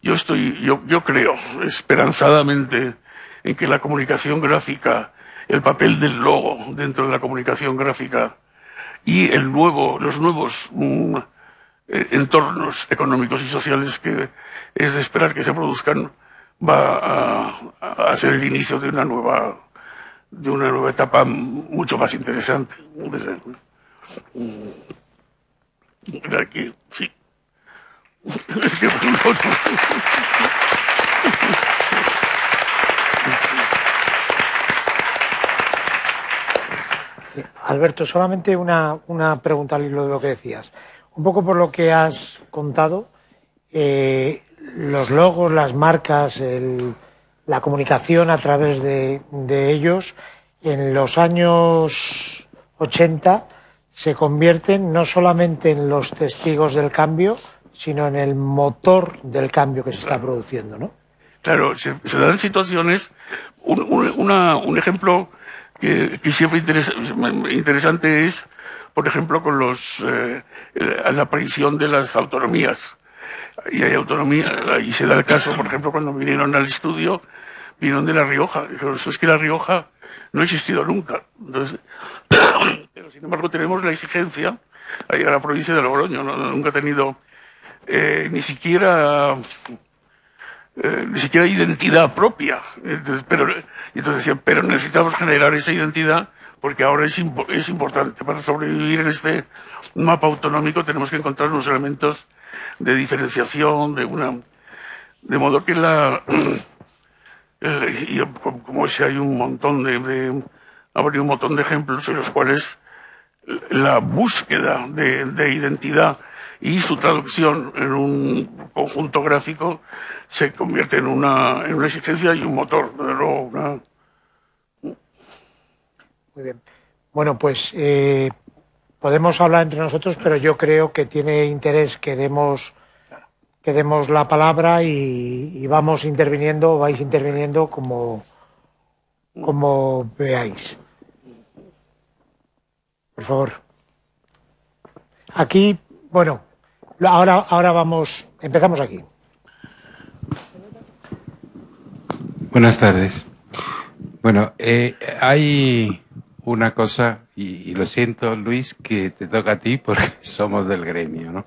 yo creo esperanzadamente en que la comunicación gráfica, el papel del logo dentro de la comunicación gráfica y los nuevos entornos económicos y sociales que es de esperar que se produzcan, va a ser el inicio de una nueva etapa mucho más interesante. Aquí, sí. Es que Alberto, solamente una pregunta al hilo de lo que decías. Un poco por lo que has contado, los logos, las marcas, la comunicación a través de ellos, en los años 80 se convierten no solamente en los testigos del cambio, sino en el motor del cambio que se está produciendo, ¿no? Claro, se dan situaciones. Un ejemplo que siempre interesante es, por ejemplo, con la aparición de las autonomías. Y hay autonomía, y se da el caso, por ejemplo, cuando vinieron al estudio, vinieron de La Rioja. Dijeron, es que La Rioja no ha existido nunca. Entonces, pero sin embargo tenemos la exigencia, ahí a la provincia de Logroño, nunca ha tenido ni siquiera identidad propia. Entonces decían, pero necesitamos generar esa identidad porque ahora es importante. Para sobrevivir en este mapa autonómico tenemos que encontrar unos elementos de diferenciación, de modo que como ese hay un montón habría un montón de ejemplos en los cuales la búsqueda de identidad y su traducción en un conjunto gráfico se convierte en una exigencia y un motor. Muy bien. Bueno, pues podemos hablar entre nosotros, pero yo creo que tiene interés que demos la palabra y vais interviniendo como veáis. Por favor. Aquí, bueno, ahora empezamos aquí. Buenas tardes. Bueno, hay una cosa, y lo siento, Luis, que te toca a ti porque somos del gremio, ¿no?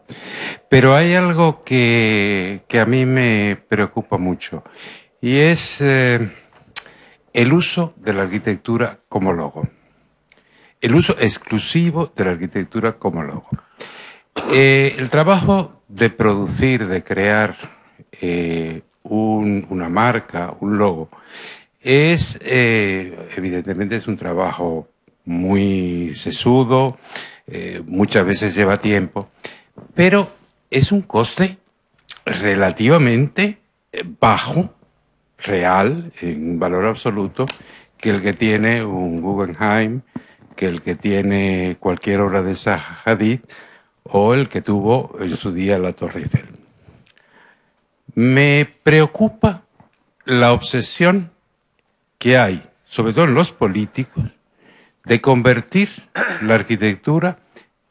Pero hay algo que a mí me preocupa mucho, y es el uso de la arquitectura como logo. el uso exclusivo de la arquitectura como logo. El trabajo de producir, de crear una marca, un logo, evidentemente es un trabajo muy sesudo, muchas veces lleva tiempo, pero es un coste relativamente bajo, real, en valor absoluto, que el que tiene un Guggenheim, que el que tiene cualquier obra de Zaha Hadid o el que tuvo en su día la Torre Eiffel. Me preocupa la obsesión que hay, sobre todo en los políticos, de convertir la arquitectura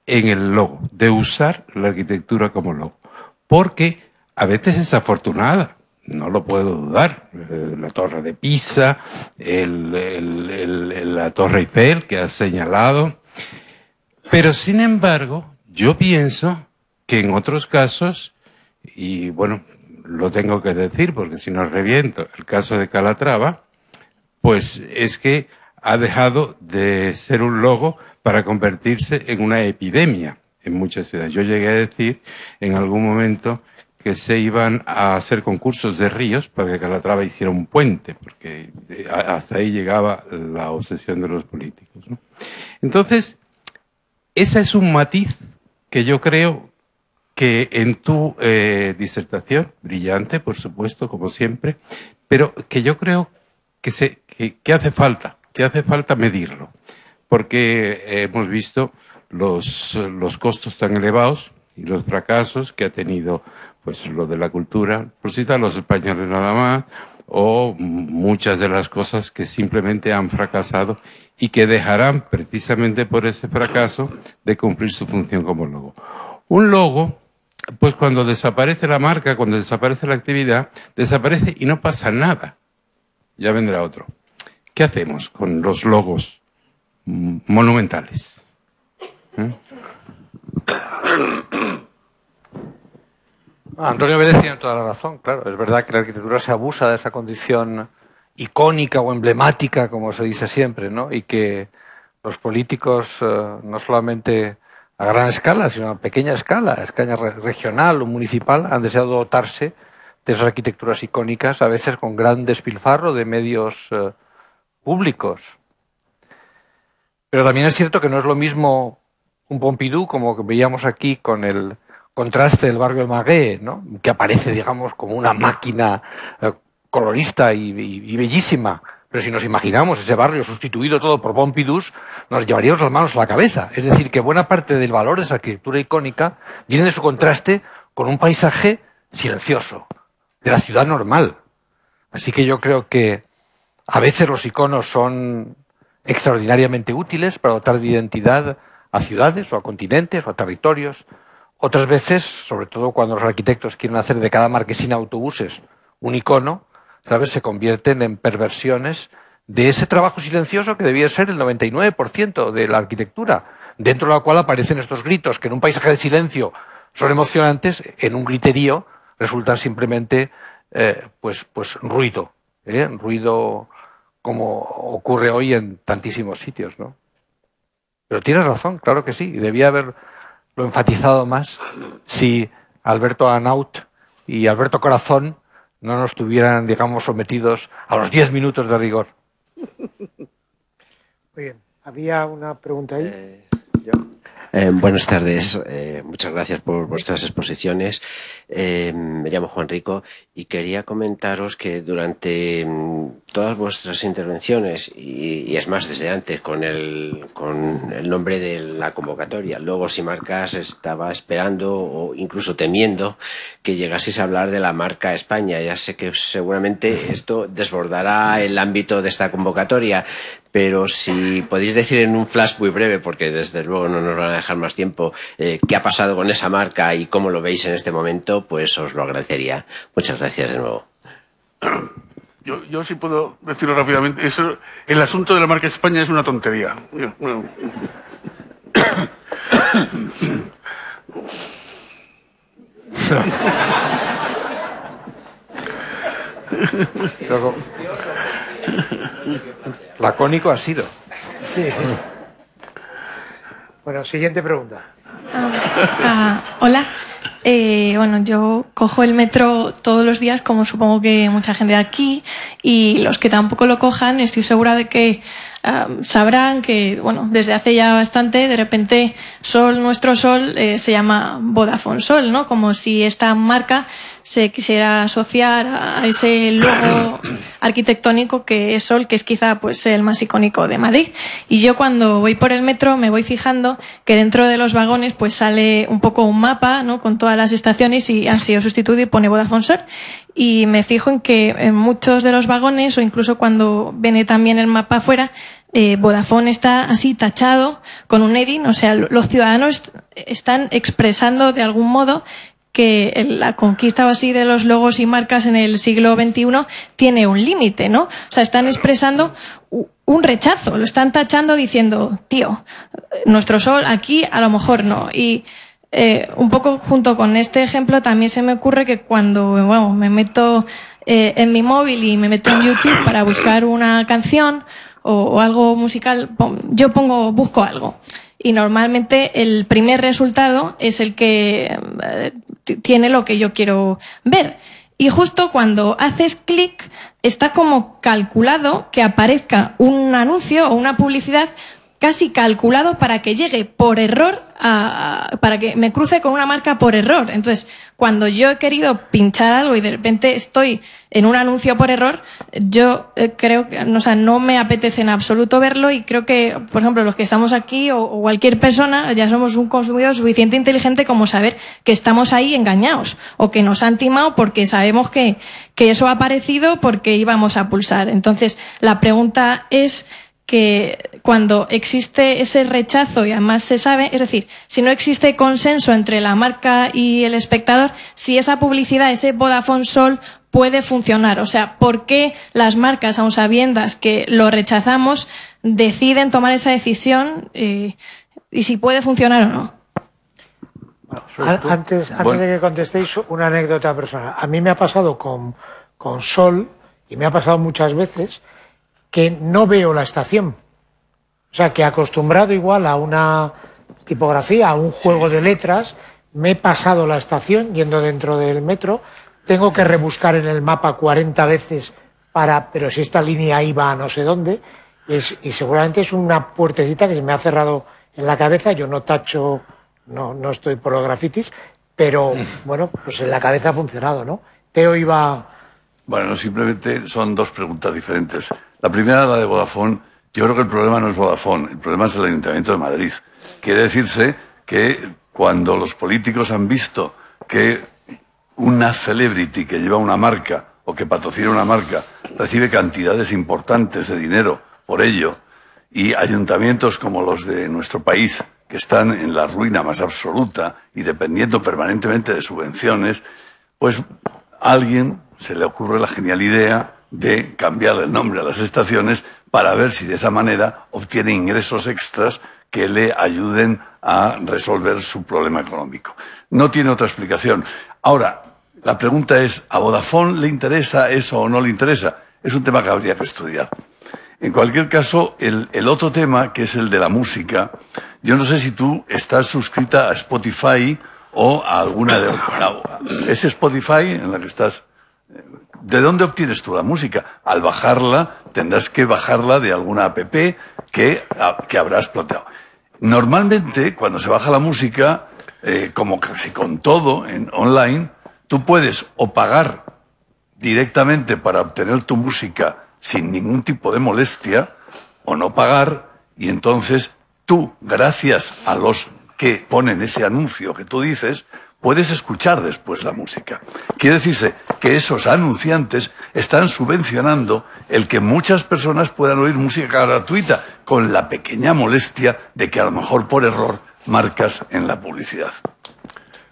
en el logo, de usar la arquitectura como logo, porque a veces es afortunada, no lo puedo dudar, la Torre de Pisa, la Torre Eiffel que has señalado, pero sin embargo yo pienso que en otros casos, y bueno, lo tengo que decir porque si no reviento, el caso de Calatrava, pues es que ha dejado de ser un logo para convertirse en una epidemia en muchas ciudades. Yo llegué a decir en algún momento que se iban a hacer concursos de ríos para que Calatrava hiciera un puente, porque hasta ahí llegaba la obsesión de los políticos, ¿no? Entonces, ese es un matiz que yo creo que en tu disertación, brillante, por supuesto, como siempre, pero que yo creo que hace falta medirlo, porque hemos visto los costos tan elevados y los fracasos que ha tenido pues lo de la cultura, por citar los españoles nada más, o muchas de las cosas que simplemente han fracasado y que dejarán precisamente por ese fracaso de cumplir su función como logo. Un logo, pues cuando desaparece la marca, cuando desaparece la actividad, desaparece y no pasa nada. Ya vendrá otro. ¿Qué hacemos con los logos monumentales? Antonio Vélez tiene toda la razón, claro. Es verdad que la arquitectura se abusa de esa condición icónica o emblemática, como se dice siempre, ¿no? Y que los políticos, no solamente a gran escala, sino a pequeña escala regional o municipal, han deseado dotarse de esas arquitecturas icónicas, a veces con gran despilfarro de medios públicos. Pero también es cierto que no es lo mismo un Pompidou, como que veíamos aquí con el contraste del barrio del Magué, ¿no? Que aparece, digamos, como una máquina colorista y bellísima. Pero si nos imaginamos ese barrio sustituido todo por Pompidous, nos llevaríamos las manos a la cabeza. Es decir, que buena parte del valor de esa arquitectura icónica viene de su contraste con un paisaje silencioso, de la ciudad normal. Así que yo creo que a veces los iconos son extraordinariamente útiles para dotar de identidad a ciudades o a continentes o a territorios. Otras veces, sobre todo cuando los arquitectos quieren hacer de cada marquesina autobuses un icono, ¿sabes?, se convierten en perversiones de ese trabajo silencioso que debía ser el 99% de la arquitectura, dentro de la cual aparecen estos gritos que en un paisaje de silencio son emocionantes, en un griterío resultan simplemente pues ruido, ruido como ocurre hoy en tantísimos sitios, ¿no? Pero tienes razón, claro que sí, y debía haberlo enfatizado más si Alberto Anaut y Alberto Corazón no nos tuvieran, digamos, sometidos a los 10 minutos de rigor. Muy bien. ¿Había una pregunta ahí? Buenas tardes. Muchas gracias por vuestras exposiciones. Me llamo Juan Rico y quería comentaros que durante todas vuestras intervenciones, y es más desde antes con el nombre de la convocatoria, Logos y Marcas, estaba esperando o incluso temiendo que llegaseis a hablar de la marca España. Ya sé que seguramente esto desbordará el ámbito de esta convocatoria, pero si podéis decir en un flash muy breve, porque desde luego no nos van a dejar más tiempo, qué ha pasado con esa marca y cómo lo veis en este momento, pues os lo agradecería. Muchas gracias de nuevo. Yo sí puedo decirlo rápidamente. El asunto de la marca España es una tontería. Lacónico ha sido. Sí. Bueno, siguiente pregunta. Hola. Bueno, yo cojo el metro todos los días, como supongo que mucha gente de aquí, y los que tampoco lo cojan, estoy segura de que sabrán que, bueno, desde hace ya bastante, de repente nuestro Sol se llama Vodafone Sol, ¿no? Como si esta marca se quisiera asociar a ese logo arquitectónico que es Sol, que es quizá pues el más icónico de Madrid. Y yo cuando voy por el metro me voy fijando que dentro de los vagones pues sale un poco un mapa, ¿no? Con todas las estaciones y han sido sustituido y pone Vodafone Sol. Y me fijo en que en muchos de los vagones, o incluso cuando viene también el mapa afuera, Vodafone está así tachado con un heading. O sea, los ciudadanos están expresando de algún modo que la conquista o así de los logos y marcas en el siglo XXI tiene un límite, ¿no? O sea, están expresando un rechazo, lo están tachando diciendo, tío, nuestro Sol aquí a lo mejor no. Y un poco junto con este ejemplo también se me ocurre que cuando, bueno, me meto en mi móvil y me meto en YouTube para buscar una canción o algo musical, yo busco algo. Y normalmente el primer resultado es el que tiene lo que yo quiero ver. Y justo cuando haces clic, está como calculado que aparezca un anuncio o una publicidad casi calculado para que llegue por error, para que me cruce con una marca por error. Entonces, cuando yo he querido pinchar algo y de repente estoy en un anuncio por error, yo creo que, o sea, no me apetece en absoluto verlo, y creo que, por ejemplo, los que estamos aquí o cualquier persona ya somos un consumidor suficiente inteligente como saber que estamos ahí engañados o que nos han timado porque sabemos que eso ha aparecido porque íbamos a pulsar. Entonces, la pregunta es que cuando existe ese rechazo y además se sabe, es decir, si no existe consenso entre la marca y el espectador, si esa publicidad, ese Vodafone Sol puede funcionar. O sea, ¿por qué las marcas, aun sabiendas que lo rechazamos, deciden tomar esa decisión y si puede funcionar o no? Bueno, antes de que contestéis, una anécdota personal. A mí me ha pasado con Sol, y me ha pasado muchas veces, que no veo la estación. O sea, que acostumbrado igual a una tipografía, a un juego de letras, me he pasado la estación yendo dentro del metro, tengo que rebuscar en el mapa 40 veces pero si esta línea iba a no sé dónde, y seguramente es una puertecita que se me ha cerrado en la cabeza. Yo no tacho, no estoy por los grafitis, pero bueno, pues en la cabeza ha funcionado, ¿no? Teo iba... Bueno, simplemente son dos preguntas diferentes. La primera, la de Vodafone. Yo creo que el problema no es Vodafone, el problema es el Ayuntamiento de Madrid. Quiere decirse que cuando los políticos han visto que una celebrity que lleva una marca o que patrocina una marca recibe cantidades importantes de dinero por ello, y ayuntamientos como los de nuestro país, que están en la ruina más absoluta y dependiendo permanentemente de subvenciones, pues a alguien se le ocurre la genial idea de cambiar el nombre a las estaciones para ver si de esa manera obtiene ingresos extras que le ayuden a resolver su problema económico. No tiene otra explicación. Ahora, la pregunta es, ¿a Vodafone le interesa eso o no le interesa? Es un tema que habría que estudiar. En cualquier caso, el otro tema, que es el de la música, yo no sé si tú estás suscrita a Spotify o a alguna de... ¿Es Spotify en la que estás? ¿De dónde obtienes tú la música? Al bajarla, tendrás que bajarla de alguna app que habrás planteado. Normalmente, cuando se baja la música, como casi con todo en online, tú puedes o pagar directamente para obtener tu música sin ningún tipo de molestia, o no pagar, y entonces tú, gracias a los que ponen ese anuncio que tú dices, puedes escuchar después la música. Quiere decirse que esos anunciantes están subvencionando el que muchas personas puedan oír música gratuita, con la pequeña molestia de que a lo mejor por error marcas en la publicidad.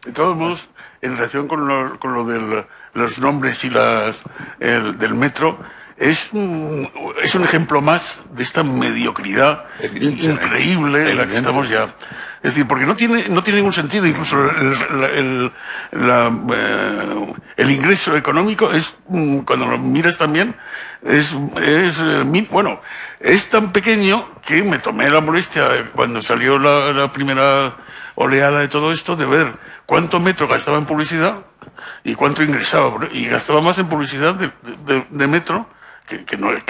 De todos modos, en relación con lo de los nombres y del metro, es un ejemplo más de esta mediocridad increíble en la que estamos ya Es decir, porque no tiene ningún sentido, incluso el ingreso económico es, cuando lo miras también, es tan pequeño que me tomé la molestia cuando salió la primera oleada de todo esto de ver cuánto metro gastaba en publicidad y cuánto ingresaba, y gastaba más en publicidad de metro, que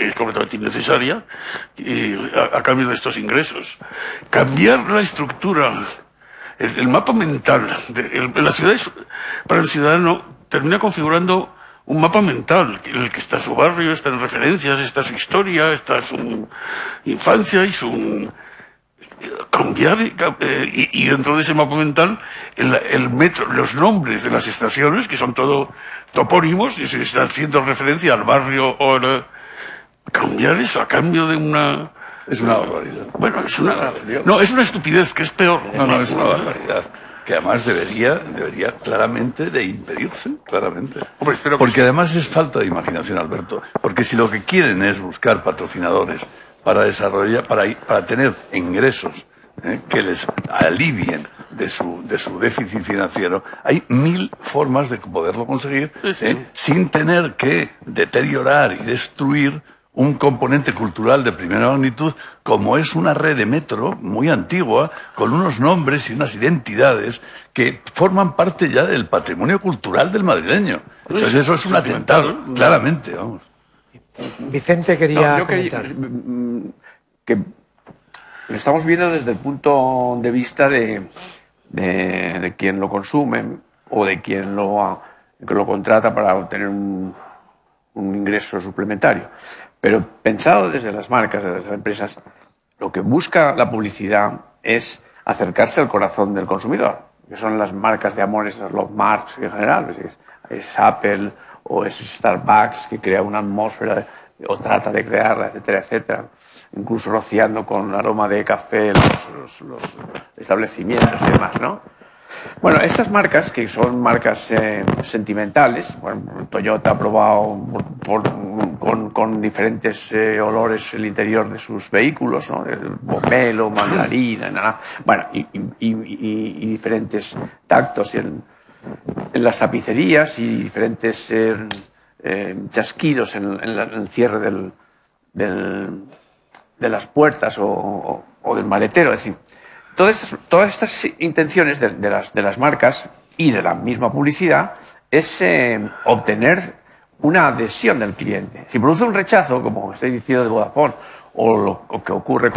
es completamente innecesaria, a cambio de estos ingresos. Cambiar la estructura, el mapa mental de la ciudad, para el ciudadano, termina configurando un mapa mental, en el que está su barrio, están referencias, está su historia, está su infancia y su... Cambiar, y dentro de ese mapa mental, el metro, los nombres de las estaciones, que son todo topónimos, y se está haciendo referencia al barrio, cambiar eso a cambio de una... Es una barbaridad. Bueno, es una estupidez, que es peor. No, es una barbaridad. Que además debería claramente de impedirse, claramente. Hombre, porque además es falta de imaginación, Alberto. Porque si lo que quieren es buscar patrocinadores para desarrollar, para tener ingresos que les alivien de su déficit financiero, hay 1000 formas de poderlo conseguir sin tener que deteriorar y destruir un componente cultural de primera magnitud, como es una red de metro muy antigua, con unos nombres y unas identidades que forman parte ya del patrimonio cultural del madrileño. Entonces eso es un atentado, claramente, vamos. Vicente quería yo comentar. Que lo estamos viendo desde el punto de vista de quien lo consume o de quien lo contrata para obtener un ingreso suplementario. Pero pensado desde las marcas, desde las empresas, lo que busca la publicidad es acercarse al corazón del consumidor, que son las marcas de amores, los marks en general, es Apple o es Starbucks, que crea una atmósfera o trata de crearla, etcétera, etcétera, incluso rociando con aroma de café los establecimientos y demás, ¿no? Bueno, estas marcas, que son marcas sentimentales, bueno, Toyota ha probado con diferentes olores el interior de sus vehículos, ¿no? El pomelo, mandarina, naranja, bueno, y diferentes tactos en las tapicerías y diferentes chasquidos en el cierre de las puertas o del maletero, es decir, todas estas intenciones de las marcas y de la misma publicidad es obtener una adhesión del cliente. Si produce un rechazo, como estáis diciendo de Vodafone, o lo que ocurre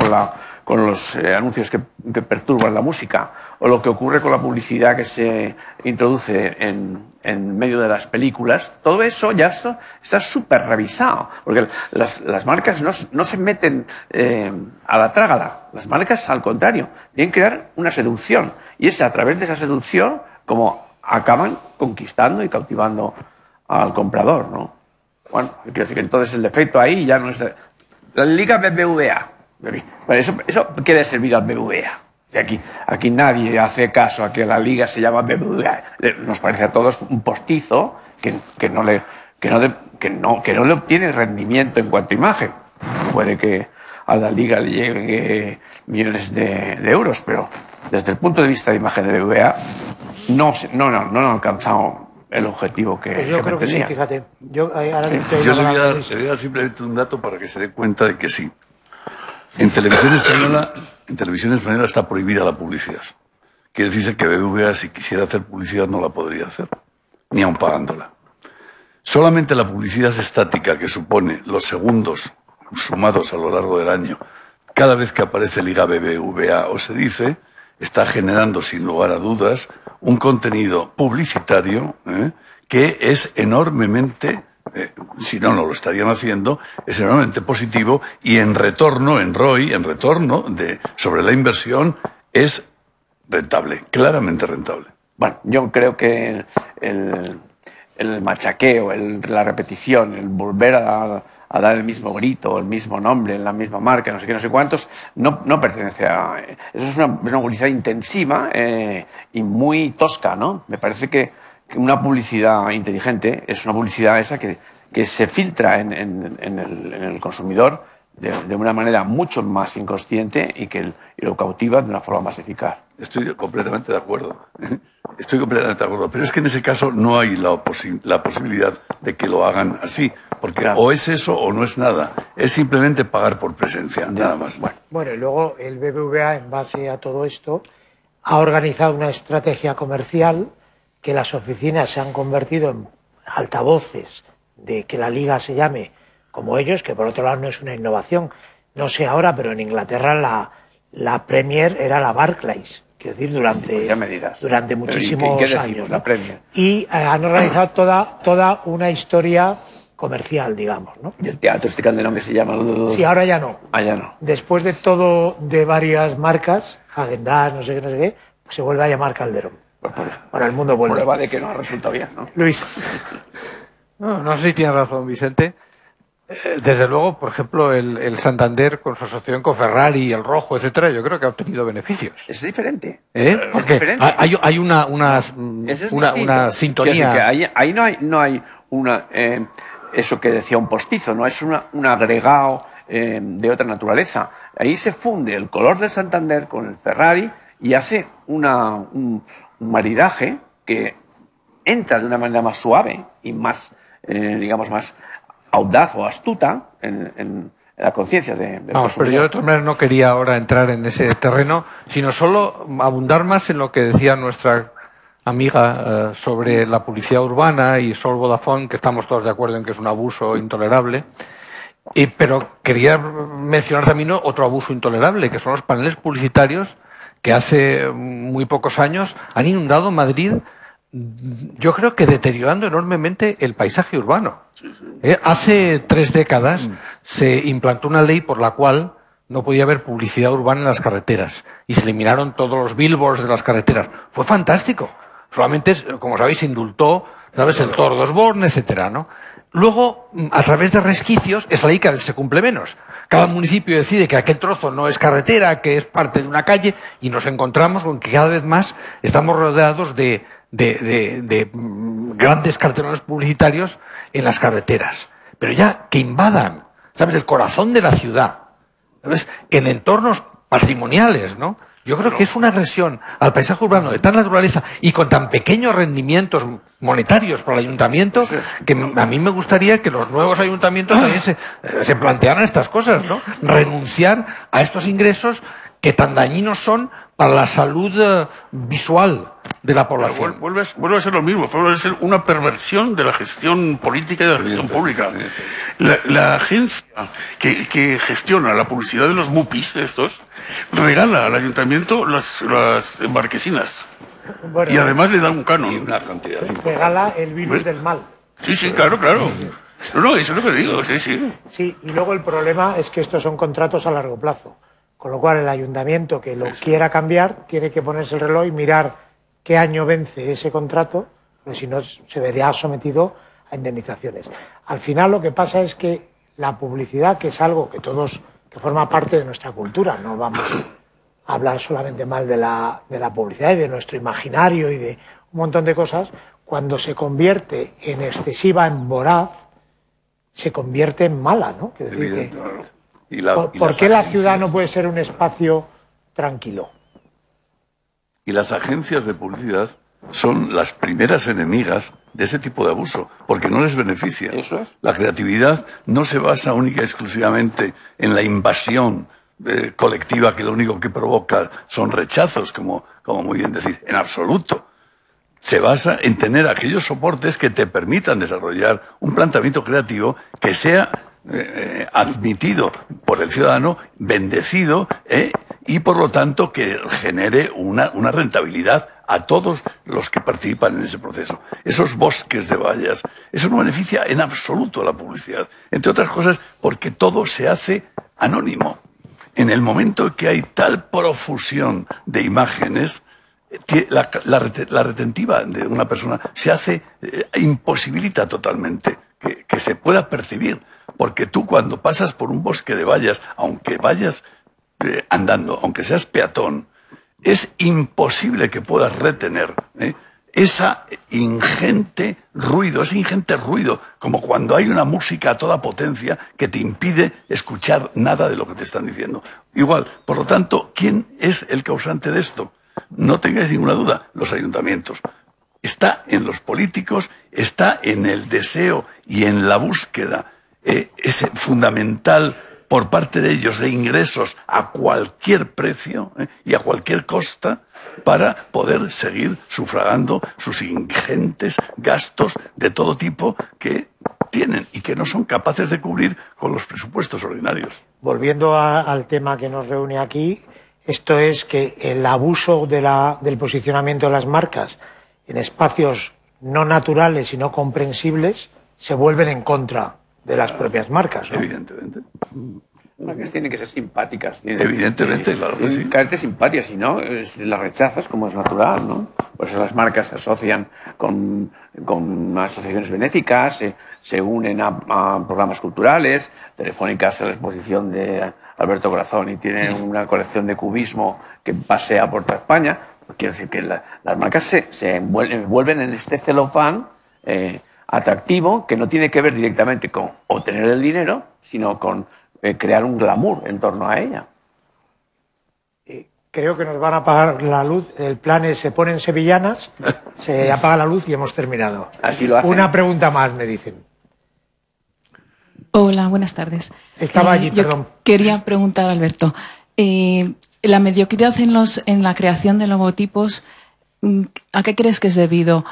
con los anuncios que perturban la música, o lo que ocurre con la publicidad que se introduce en medio de las películas, todo eso ya está súper revisado, porque las marcas no se meten a la trágala. Las marcas, al contrario, tienen que crear una seducción, y es a través de esa seducción como acaban conquistando y cautivando al comprador, ¿no? Bueno, quiero decir que entonces el defecto ahí ya no es... La Liga BBVA. Bueno, eso quiere servir al BBVA. Aquí nadie hace caso a que la liga se llama BBVA. Nos parece a todos un postizo que no le obtiene rendimiento en cuanto a imagen. Puede que a la liga le lleguen millones de euros, pero desde el punto de vista de imagen de BBVA no han alcanzado el objetivo que Pues yo creo que sí, tenía. fíjate. Yo le voy a dar simplemente un dato para que se dé cuenta de que sí. En televisión española está prohibida la publicidad. Quiere decirse que BBVA, si quisiera hacer publicidad, no la podría hacer, ni aun pagándola. Solamente la publicidad estática, que supone los segundos sumados a lo largo del año, cada vez que aparece Liga BBVA o se dice, está generando, sin lugar a dudas, un contenido publicitario que es enormemente... si no lo estarían haciendo, es enormemente positivo, y en retorno, en ROI, en retorno sobre la inversión, es rentable, claramente rentable. Bueno, yo creo que el machaqueo, la repetición, el volver a dar el mismo grito, el mismo nombre, la misma marca, no sé qué, no sé cuántos, no pertenece a... Eso es una publicidad intensiva y muy tosca, ¿no? Me parece que una publicidad inteligente es una publicidad esa que se filtra en el consumidor de una manera mucho más inconsciente y lo cautiva de una forma más eficaz. Estoy completamente de acuerdo. Estoy completamente de acuerdo. Pero es que en ese caso no hay la posibilidad de que lo hagan así. Porque claro, o es eso o no es nada. Es simplemente pagar por presencia, nada más. Bueno, y luego el BBVA, en base a todo esto, ha organizado una estrategia comercial que las oficinas se han convertido en altavoces de que la liga se llame como ellos, que por otro lado no es una innovación. No sé ahora, pero en Inglaterra la Premier era la Barclays. Quiero decir, durante muchísimos años, ¿no? La Premier. Y han organizado toda una historia comercial, digamos, ¿no? ¿Y el teatro este Calderón que se llama? Sí, ahora ya no. Ah, ya no. Después de todo, de varias marcas, Häagen-Dazs, no sé qué, pues se vuelve a llamar Calderón. Bueno, el mundo vuelve. Prueba de que no ha resultado bien, ¿no? Luis. No sé si tienes razón, Vicente. Desde luego, por ejemplo, el Santander con su asociación con Ferrari, el Rojo, etcétera, yo creo que ha obtenido beneficios. Es diferente. Porque es diferente. hay una sintonía. Que ahí no hay una eso que decía un postizo, no es un agregado de otra naturaleza. Ahí se funde el color del Santander con el Ferrari y hace un maridaje que entra de una manera más suave y más, digamos, más audaz o astuta en la conciencia de Vamos, pero yo de todas maneras no quería ahora entrar en ese terreno, sino solo abundar más en lo que decía nuestra amiga sobre la publicidad urbana y Sol Vodafone, que estamos todos de acuerdo en que es un abuso intolerable. Pero quería mencionar también otro abuso intolerable, que son los paneles publicitarios que hace muy pocos años han inundado Madrid, yo creo que deteriorando enormemente el paisaje urbano. Hace 3 décadas se implantó una ley por la cual no podía haber publicidad urbana en las carreteras y se eliminaron todos los billboards de las carreteras. Fue fantástico. Solamente, como sabéis, indultó, ¿sabes?, el Tor de Osborne, etcétera, ¿no? Luego, a través de resquicios, esa ley cada vez se cumple menos. Cada municipio decide que aquel trozo no es carretera, que es parte de una calle, y nos encontramos con que cada vez más estamos rodeados de grandes cartelones publicitarios en las carreteras. Pero ya que invadan, ¿sabes?, el corazón de la ciudad, ¿sabes?, en entornos patrimoniales, ¿no? Yo creo que es una agresión al paisaje urbano de tal naturaleza y con tan pequeños rendimientos monetarios para el ayuntamiento, que a mí me gustaría que los nuevos ayuntamientos también se plantearan estas cosas, ¿no? Renunciar a estos ingresos que tan dañinos son para la salud visual de la población. Vuelve a ser lo mismo, vuelve a ser una perversión de la gestión política y de la gestión pública. La agencia que gestiona la publicidad de los MUPIs, estos, regala al ayuntamiento las marquesinas. Bueno, y además le da un canon. Y una cantidad. Regala el virus del mal. Sí, claro. No, eso es lo que digo, sí. Sí, y luego el problema es que estos son contratos a largo plazo. Con lo cual el ayuntamiento que lo quiera cambiar tiene que ponerse el reloj y mirar qué año vence ese contrato, porque si no se verá sometido a indemnizaciones. Al final lo que pasa es que la publicidad, que es algo que forma parte de nuestra cultura, no vamos a hablar solamente mal de la publicidad y de nuestro imaginario y de un montón de cosas, cuando se convierte en excesiva, en voraz, se convierte en mala, ¿no? Quiero decir ¿por qué la ciudad no puede ser un espacio tranquilo? Y las agencias de publicidad son las primeras enemigas de ese tipo de abuso, porque no les beneficia. Eso es. La creatividad no se basa única y exclusivamente en la invasión colectiva, que lo único que provoca son rechazos, como muy bien decís, en absoluto. Se basa en tener aquellos soportes que te permitan desarrollar un planteamiento creativo que sea admitido por el ciudadano, bendecido, y por lo tanto que genere una rentabilidad a todos los que participan en ese proceso. Esos bosques de vallas, eso no beneficia en absoluto a la publicidad. Entre otras cosas porque todo se hace anónimo. En el momento que hay tal profusión de imágenes, la retentiva de una persona se hace, imposibilita totalmente que se pueda percibir. Porque tú cuando pasas por un bosque de vallas, aunque vayas andando, aunque seas peatón, es imposible que puedas retener esa ingente ruido, como cuando hay una música a toda potencia que te impide escuchar nada de lo que te están diciendo. Igual, por lo tanto, ¿quién es el causante de esto? No tengáis ninguna duda, los ayuntamientos. Está en los políticos, está en el deseo y en la búsqueda ese fundamental por parte de ellos de ingresos a cualquier precio y a cualquier costa para poder seguir sufragando sus ingentes gastos de todo tipo que tienen y que no son capaces de cubrir con los presupuestos ordinarios. Volviendo al tema que nos reúne aquí, esto es que el abuso del posicionamiento de las marcas en espacios no naturales y no comprensibles se vuelven en contra de las propias marcas, ¿no? Evidentemente. Las marcas tienen que ser simpáticas. Evidentemente, claro que sí. Caerte simpática, si no, las rechazas como es natural, ¿no? Por eso las marcas se asocian con asociaciones benéficas, se unen a programas culturales. Telefónica hace la exposición de Alberto Corazón y tiene una colección de cubismo que pasea por toda España. Quiero decir que las marcas se envuelven en este celofán atractivo que no tiene que ver directamente con obtener el dinero, sino con crear un glamour en torno a ella. Creo que nos van a apagar la luz. El plan es: se ponen sevillanas, se apaga la luz y hemos terminado. Así lo hacen. Una pregunta más, me dicen. Hola, buenas tardes. Estaba allí, perdón. Yo quería preguntar, Alberto, la mediocridad en la creación de logotipos, ¿a qué crees que es debido?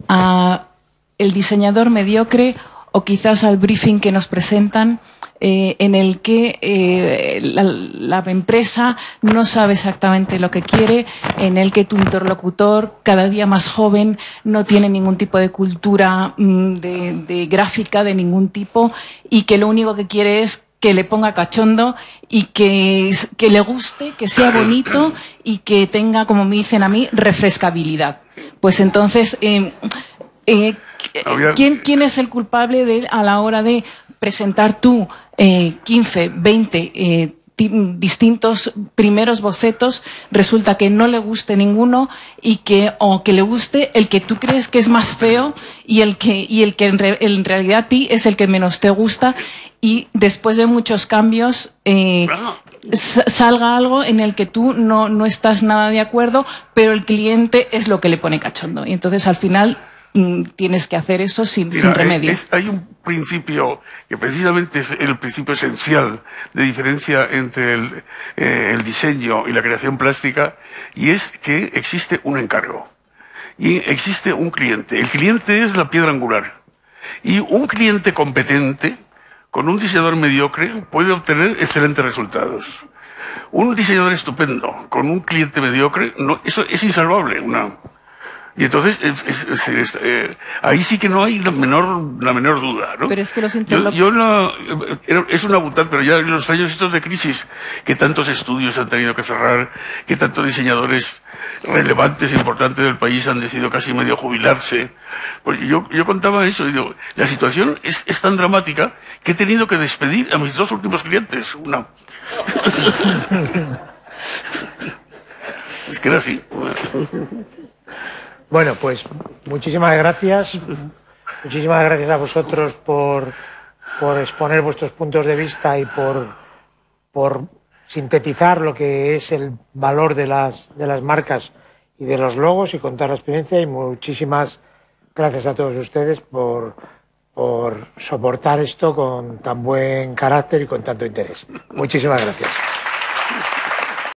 ¿A el diseñador mediocre o quizás al briefing que nos presentan, en el que la empresa no sabe exactamente lo que quiere, en el que tu interlocutor, cada día más joven, no tiene ningún tipo de cultura de gráfica de ningún tipo y que lo único que quiere es que le ponga cachondo y que le guste, que sea bonito y que tenga, como me dicen a mí, refrescabilidad? Pues entonces, ¿quién es el culpable a la hora de presentar tú 15, 20 distintos primeros bocetos? Resulta que no le guste ninguno o que le guste el que tú crees que es más feo y el que en realidad a ti es el que menos te gusta, y después de muchos cambios salga algo en el que tú no estás nada de acuerdo, pero el cliente es lo que le pone cachondo, y entonces al final tienes que hacer eso sin remedio. Hay un principio que precisamente es el principio esencial de diferencia entre el diseño y la creación plástica, y es que existe un encargo y existe un cliente. El cliente es la piedra angular, y un cliente competente con un diseñador mediocre puede obtener excelentes resultados. Un diseñador estupendo con un cliente mediocre, eso es insalvable. Y entonces, ahí sí que no hay la menor duda, ¿no? Pero es que los es una butad, pero ya en los años estos de crisis, que tantos estudios han tenido que cerrar, que tantos diseñadores relevantes e importantes del país han decidido casi medio jubilarse. Pues yo contaba eso, y digo, la situación es tan dramática que he tenido que despedir a mis 2 últimos clientes. Es que era así. Bueno, pues muchísimas gracias. Muchísimas gracias a vosotros por exponer vuestros puntos de vista y por sintetizar lo que es el valor de las marcas y de los logos y contar la experiencia. Y muchísimas gracias a todos ustedes por soportar esto con tan buen carácter y con tanto interés. Muchísimas gracias.